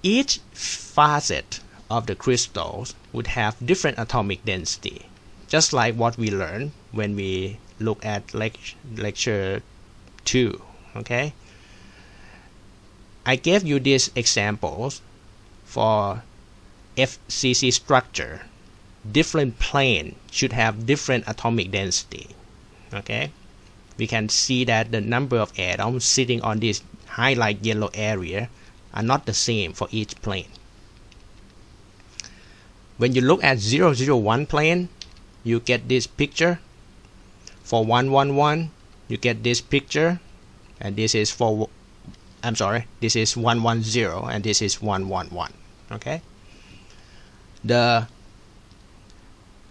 A: each facet of the crystals would have different atomic density, just like what we learned when we look at lecture 2. Okay, I gave you these examples for FCC structure. Different plane should have different atomic density. Okay, we can see that the number of atoms sitting on this highlight yellow area are not the same for each plane. When you look at 001 plane, you get this picture. For 111, you get this picture, and this is for, I'm sorry, this is 110 and this is 111. Okay, the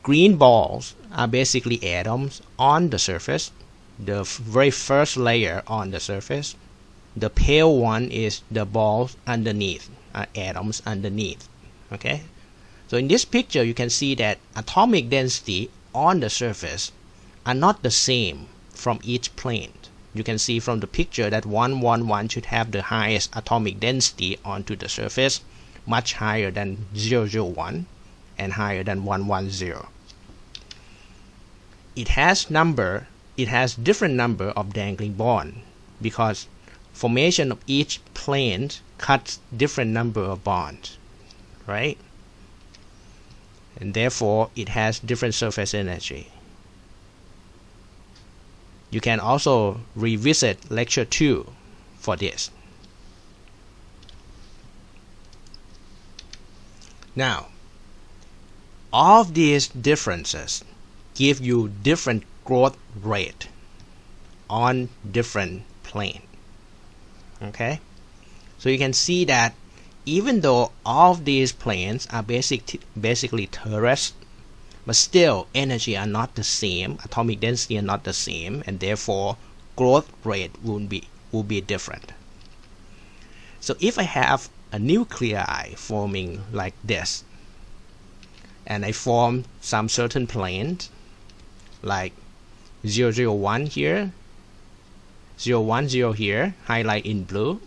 A: green balls are basically atoms on the surface, the very first layer on the surface. The pale one is the balls underneath, atoms underneath. Okay, so in this picture you can see that atomic density on the surface are not the same from each plane. You can see from the picture that 111 should have the highest atomic density onto the surface, much higher than 001 and higher than 110. It has different number of dangling bonds because formation of each plane cuts different number of bonds, right? And therefore it has different surface energy. You can also revisit lecture 2 for this. Now, all of these differences give you different growth rate on different plane. Okay, so you can see that even though all of these planes are basically torus, but still energy are not the same, atomic density are not the same, and therefore growth rate will be different. So if I have a nuclei forming like this, and I form some certain planes like 001 here, 010 here, highlight in blue,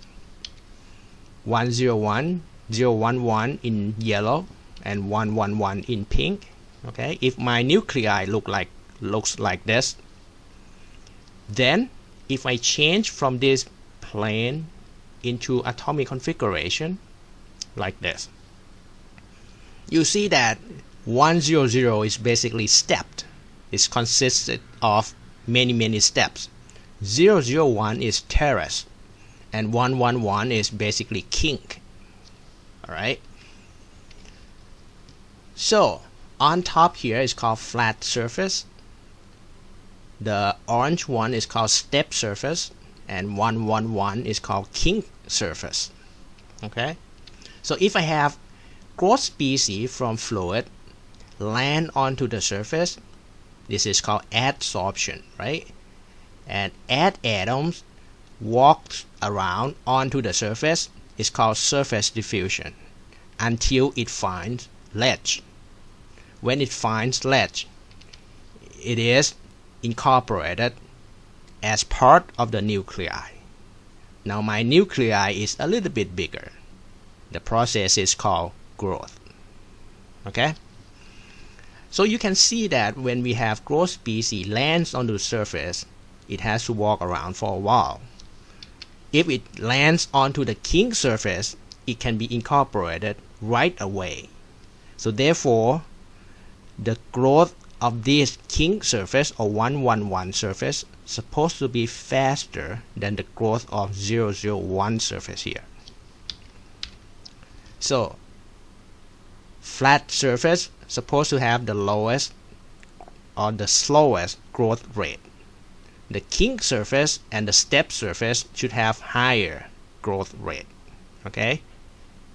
A: 101, 011 in yellow, and 111 in pink. Okay, if my nuclei looks like this, then if I change from this plane into atomic configuration like this, you see that 100 is basically stepped. It consisted of many steps. 001 is torus, and 111 is basically kink. Alright, so on top here is called flat surface, the orange one is called step surface, and 111 is called kink surface. Okay, so if I have growth species from fluid land onto the surface, this is called adsorption, right? And atoms walk around onto the surface is called surface diffusion until it finds ledge. When it finds ledge, it is incorporated as part of the nuclei. Now my nuclei is a little bit bigger. The process is called growth. Okay, so you can see that when we have growth species lands on the surface, it has to walk around for a while. If it lands onto the kink surface, it can be incorporated right away. So therefore the growth of this king surface or 111 surface supposed to be faster than the growth of 001 surface here. So flat surface supposed to have the lowest or the slowest growth rate. The king surface and the step surface should have higher growth rate. Okay,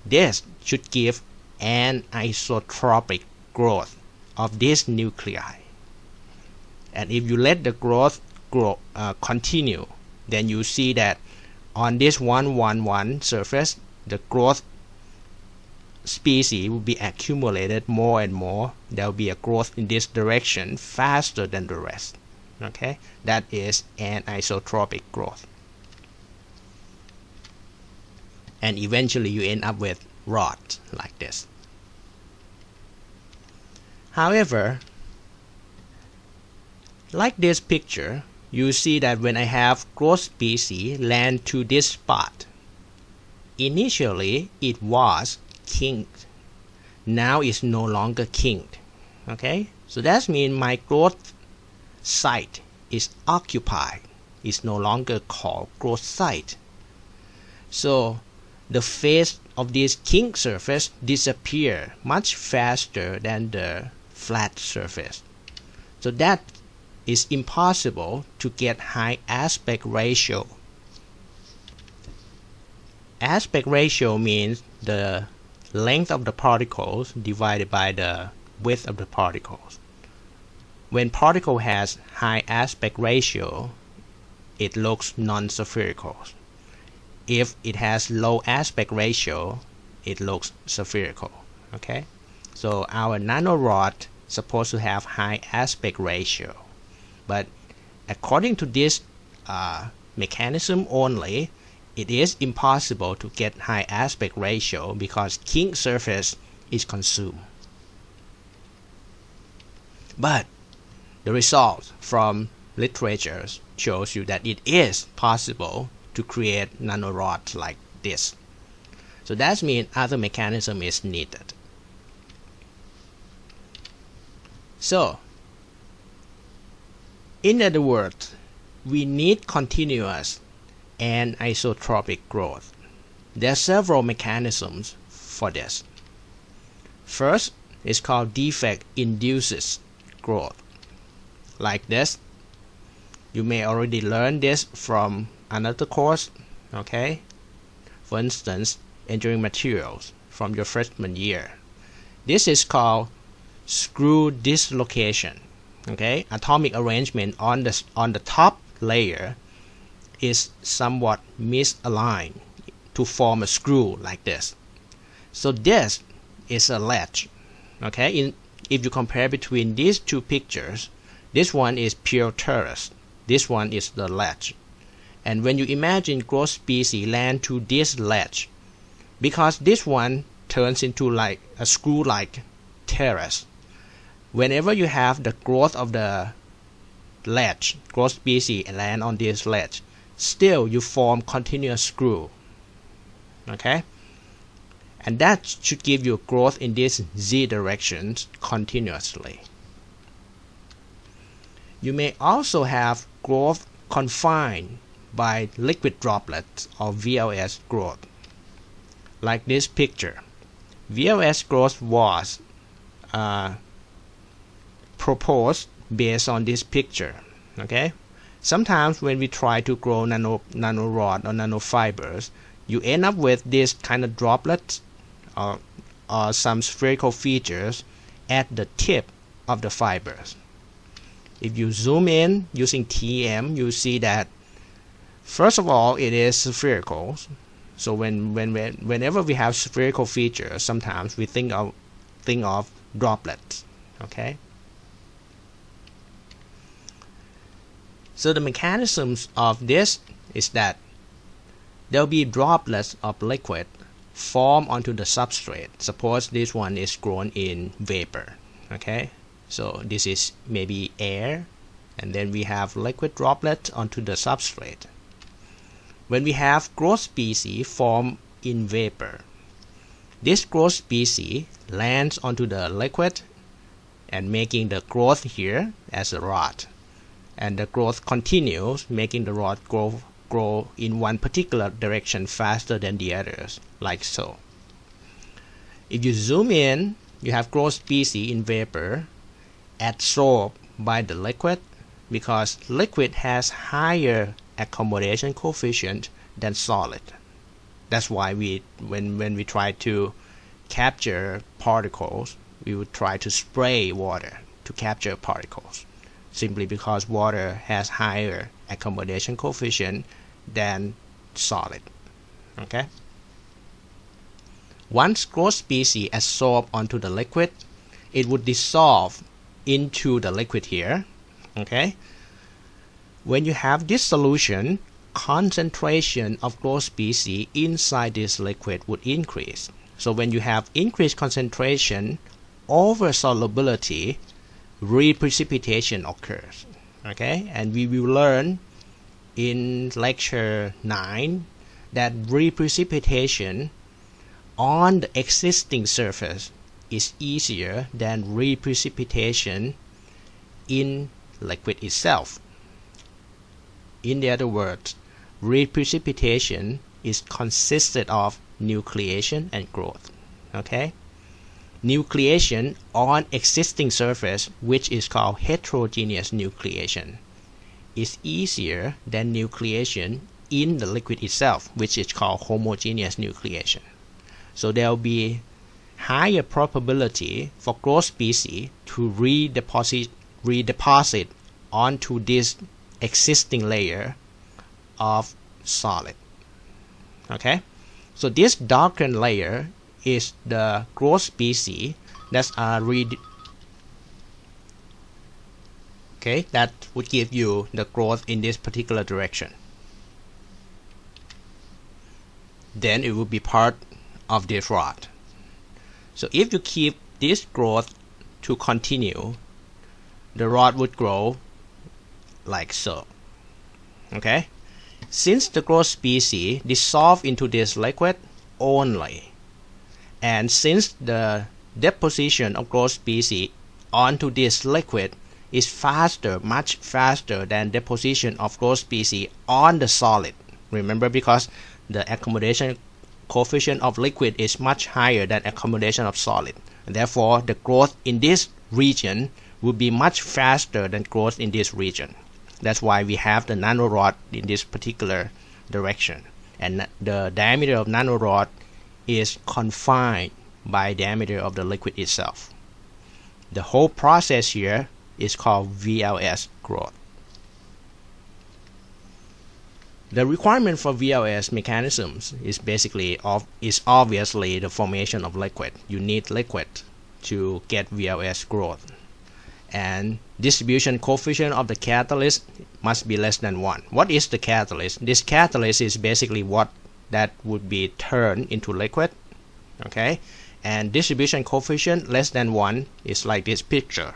A: this should give an isotropic growth of this nuclei. And if you let the growth continue, then you see that on this 111 surface, the growth species will be accumulated more and more. There will be a growth in this direction faster than the rest. Okay, that is an isotropic growth. And eventually you end up with rods like this. However, like this picture, you see that when I have growth species land to this spot, initially it was kinked. Now it's no longer kinked. Okay, so that means my growth site is occupied. It's no longer called growth site. So the face of this kink surface disappear much faster than the flat surface. So that is impossible to get high aspect ratio. Aspect ratio means the length of the particles divided by the width of the particles. When particle has high aspect ratio, it looks non-spherical. If it has low aspect ratio, it looks spherical. Okay, so our nanorod supposed to have high aspect ratio, but according to this mechanism only, it is impossible to get high aspect ratio because kink surface is consumed. But the results from literature shows you that it is possible to create nanorods like this. So that means other mechanism is needed. So, in other words, we need continuous and isotropic growth. There are several mechanisms for this. First is called defect induces growth. Like this. You may already learn this from another course. Okay, for instance, engineering materials from your freshman year. This is called screw dislocation. Okay, atomic arrangement on the top layer is somewhat misaligned to form a screw like this. So this is a latch. Okay, if you compare between these two pictures, this one is pure torus, this one is the latch. And when you imagine growth species land to this latch, because this one turns into like a screw-like torus, whenever you have the growth of the latch, growth species land on this latch, still you form continuous screw. Okay, and that should give you growth in this z direction continuously. You may also have growth confined by liquid droplets or VLS growth. Like this picture, VLS growth was proposed based on this picture. Okay, sometimes when we try to grow nanorod or nanofibers, you end up with this kind of droplets or some spherical features at the tip of the fibers. If you zoom in using TM, you see that first of all it is spherical. So whenever we have spherical features, sometimes we think of droplets. Okay. So the mechanisms of this is that there will be droplets of liquid form onto the substrate. Suppose this one is grown in vapor. Okay. So this is maybe air, and then we have liquid droplets onto the substrate. When we have growth species form in vapor, this growth species lands onto the liquid and making the growth here as a rod. And the growth continues, making the rod grow in one particular direction faster than the others, like so. If you zoom in, you have growth species in vapor adsorbed by the liquid, because liquid has higher accommodation coefficient than solid. That's why when we try to capture particles, we would try to spray water to capture particles, simply because water has higher accommodation coefficient than solid. Okay. Once growth species adsorb onto the liquid, it would dissolve into the liquid here. Okay. When you have this solution, concentration of growth species inside this liquid would increase. So when you have increased concentration over solubility, reprecipitation occurs. Okay, and we will learn in lecture 9 that reprecipitation on the existing surface is easier than reprecipitation in liquid itself. In the other words, reprecipitation is consisted of nucleation and growth. Okay, nucleation on existing surface, which is called heterogeneous nucleation, is easier than nucleation in the liquid itself, which is called homogeneous nucleation. So there will be higher probability for growth species to redeposit onto this existing layer of solid. Okay, so this darkened layer is the growth species that are that would give you the growth in this particular direction. Then it will be part of this rod. So if you keep this growth to continue, the rod would grow like so. Okay, since the growth species dissolve into this liquid only, and since the deposition of growth species onto this liquid is faster, much faster than deposition of growth species on the solid. Remember, because the accommodation coefficient of liquid is much higher than accommodation of solid. Therefore, the growth in this region will be much faster than growth in this region. That's why we have the nanorod in this particular direction. And the diameter of nanorod is confined by diameter of the liquid itself. The whole process here is called VLS growth. The requirement for VLS mechanisms is obviously the formation of liquid. You need liquid to get VLS growth. And distribution coefficient of the catalyst must be less than 1. What is the catalyst? This catalyst is basically what that would be turned into liquid. Okay, and distribution coefficient less than 1 is like this picture.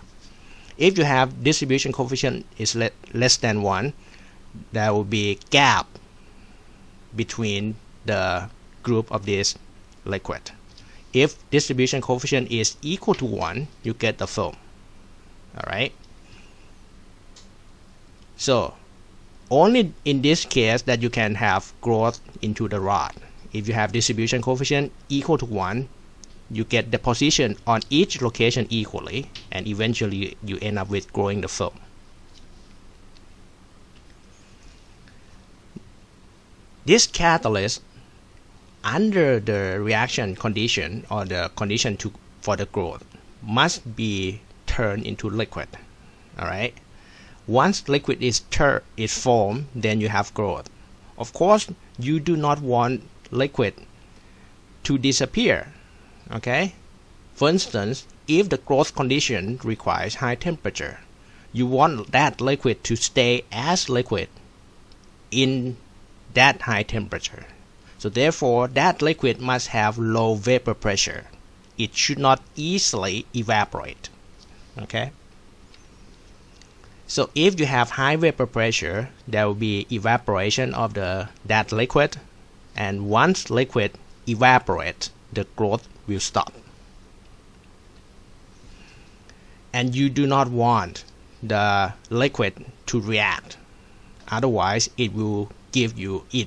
A: If you have distribution coefficient is less than 1, there will be gap between the group of this liquid. If distribution coefficient is equal to 1, you get the film. Alright, so only in this case that you can have growth into the rod. If you have distribution coefficient equal to 1, you get deposition on each location equally, and eventually you end up with growing the film. This catalyst, under the reaction condition or the condition for the growth, must be turned into liquid. Alright, once liquid is formed, then you have growth. Of course, you do not want liquid to disappear. Okay, for instance, if the growth condition requires high temperature, you want that liquid to stay as liquid in that high temperature. So therefore, that liquid must have low vapor pressure. It should not easily evaporate. Okay, so if you have high vapor pressure, there will be evaporation of that liquid, and once liquid evaporates, the growth will stop. and you do not want the liquid to react. Otherwise, it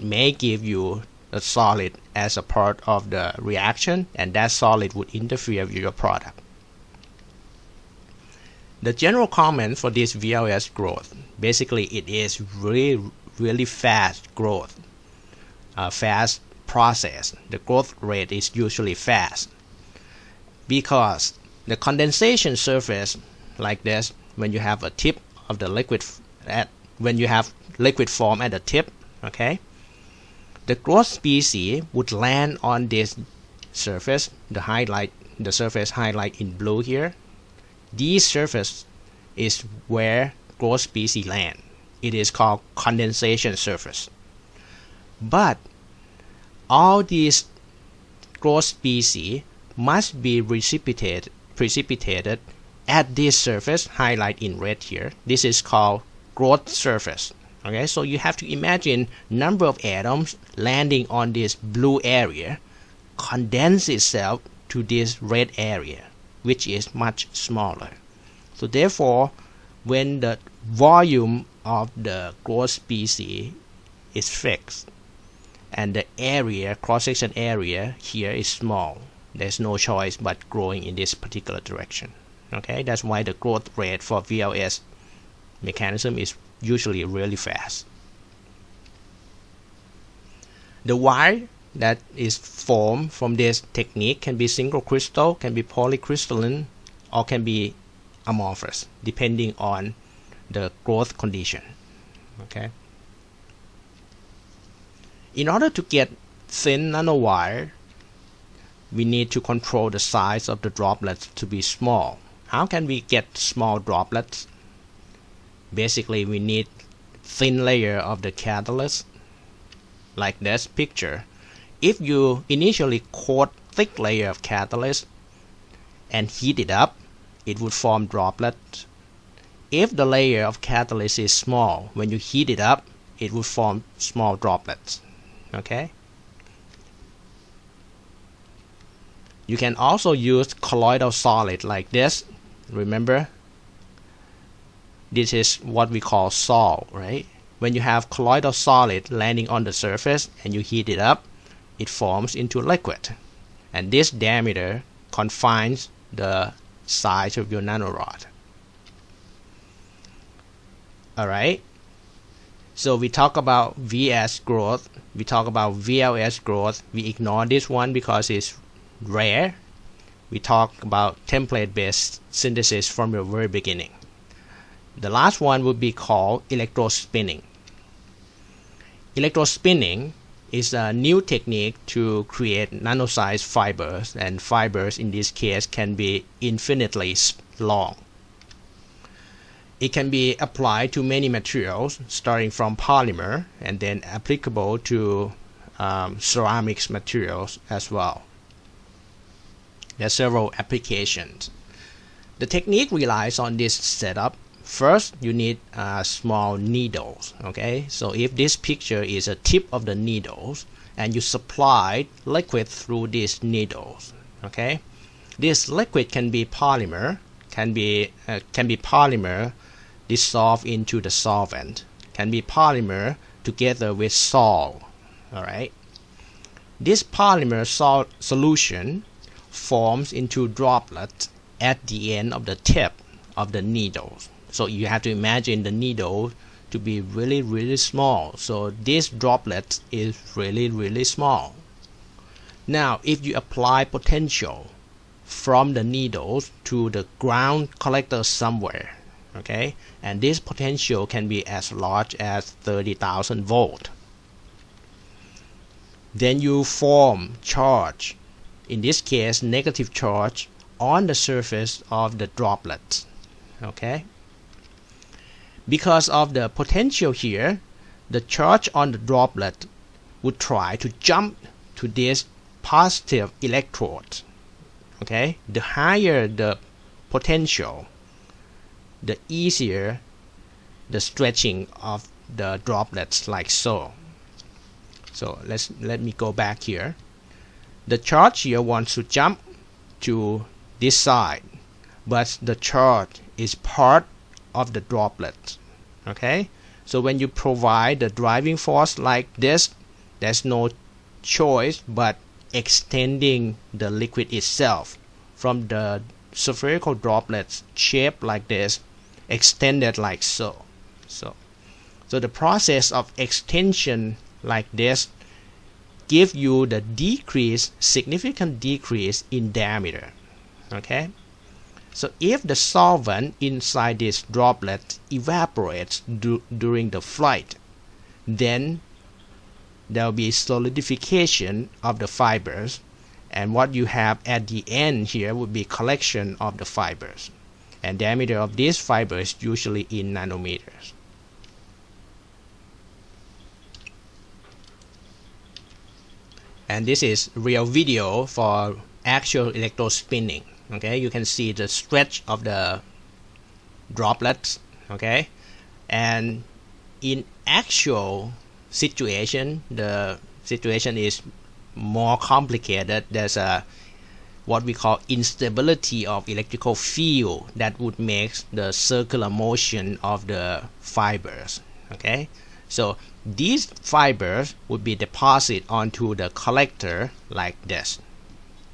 A: may give you a solid as a part of the reaction, and that solid would interfere with your product. The general comment for this VLS growth, basically it is really fast growth, fast process. The growth rate is usually fast because the condensation surface like this, when you have a tip of the liquid when you have liquid form at the tip, okay, the growth species would land on this surface, the surface highlight in blue here. This surface is where growth species land. It is called condensation surface. But all these growth species must be precipitated at this surface highlight in red here. This is called growth surface. Okay, so you have to imagine number of atoms landing on this blue area condense itself to this red area, which is much smaller. So therefore, when the volume of the growth species is fixed and the area, cross-section area here is small, there's no choice but growing in this particular direction. Okay, that's why the growth rate for VLS mechanism is usually really fast. The wire that is formed from this technique can be single crystal, can be polycrystalline, or can be amorphous, depending on the growth condition. Okay. In order to get thin nanowire, we need to control the size of the droplets to be small. How can we get small droplets? Basically, we need thin layer of the catalyst, like this picture. If you initially coat thick layer of catalyst and heat it up, it would form droplets. If the layer of catalyst is small, when you heat it up, it would form small droplets. Okay. You can also use colloidal solid like this. Remember, this is what we call salt, right? When you have colloidal solid landing on the surface and you heat it up, it forms into liquid. And this diameter confines the size of your nanorod. Alright, so we talk about VS growth, we talk about VLS growth. We ignore this one because it's rare. We talk about template-based synthesis from the very beginning. The last one would be called electrospinning. Electrospinning is a new technique to create nano-sized fibers, and fibers in this case can be infinitely long. It can be applied to many materials, starting from polymer and then applicable to ceramics materials as well. There are several applications. The technique relies on this setup. First, you need small needles. Okay, so if this picture is a tip of the needles and you supply liquid through these needles, okay, this liquid can be polymer, can be polymer dissolved into the solvent, can be polymer together with salt. All right, this polymer salt solution forms into droplets at the end of the tip of the needles. So you have to imagine the needle to be really small. So this droplet is really small. Now if you apply potential from the needles to the ground collector somewhere, okay, and this potential can be as large as 30,000 volts, then you form charge, in this case negative charge, on the surface of the droplet. Okay, because of the potential here, the charge on the droplet would try to jump to this positive electrode. Okay, the higher the potential, the easier the stretching of the droplets, like so. So let me go back here. The charge here wants to jump to this side, but the charge is part of the droplet. Okay, so when you provide the driving force like this, there's no choice but extending the liquid itself from the spherical droplets shaped like this, extended like so. So the process of extension like this give you the significant decrease in diameter. Okay, so if the solvent inside this droplet evaporates during the flight, then there will be solidification of the fibers, and what you have at the end here would be collection of the fibers, and diameter of these fibers usually in nanometers. And this is real video for actual electrospinning. Okay, you can see the stretch of the droplets. Okay, and in actual situation, the situation is more complicated. There's a what we call instability of electrical field that would make the circular motion of the fibers. Okay, so these fibers would be deposited onto the collector like this,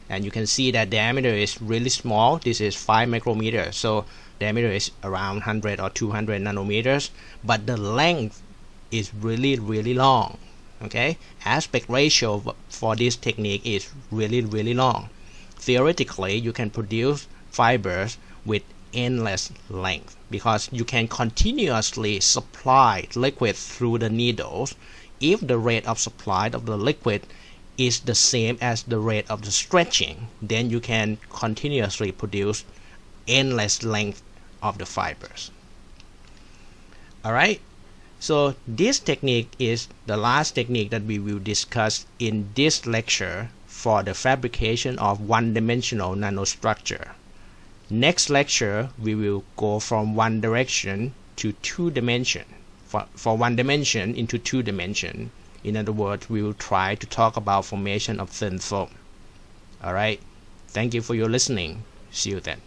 A: and you can see that diameter is really small. This is 5 micrometers, so diameter is around 100 or 200 nanometers, but the length is really long. Okay, aspect ratio for this technique is really long. Theoretically, you can produce fibers with endless length because you can continuously supply liquid through the needles. If the rate of supply of the liquid is the same as the rate of the stretching, then you can continuously produce endless length of the fibers. Alright, so this technique is the last technique that we will discuss in this lecture for the fabrication of one-dimensional nanostructure. Next lecture, we will go from one direction to two dimension. For one dimension into two dimension. In other words, we will try to talk about formation of thin film. Alright, thank you for your listening. See you then.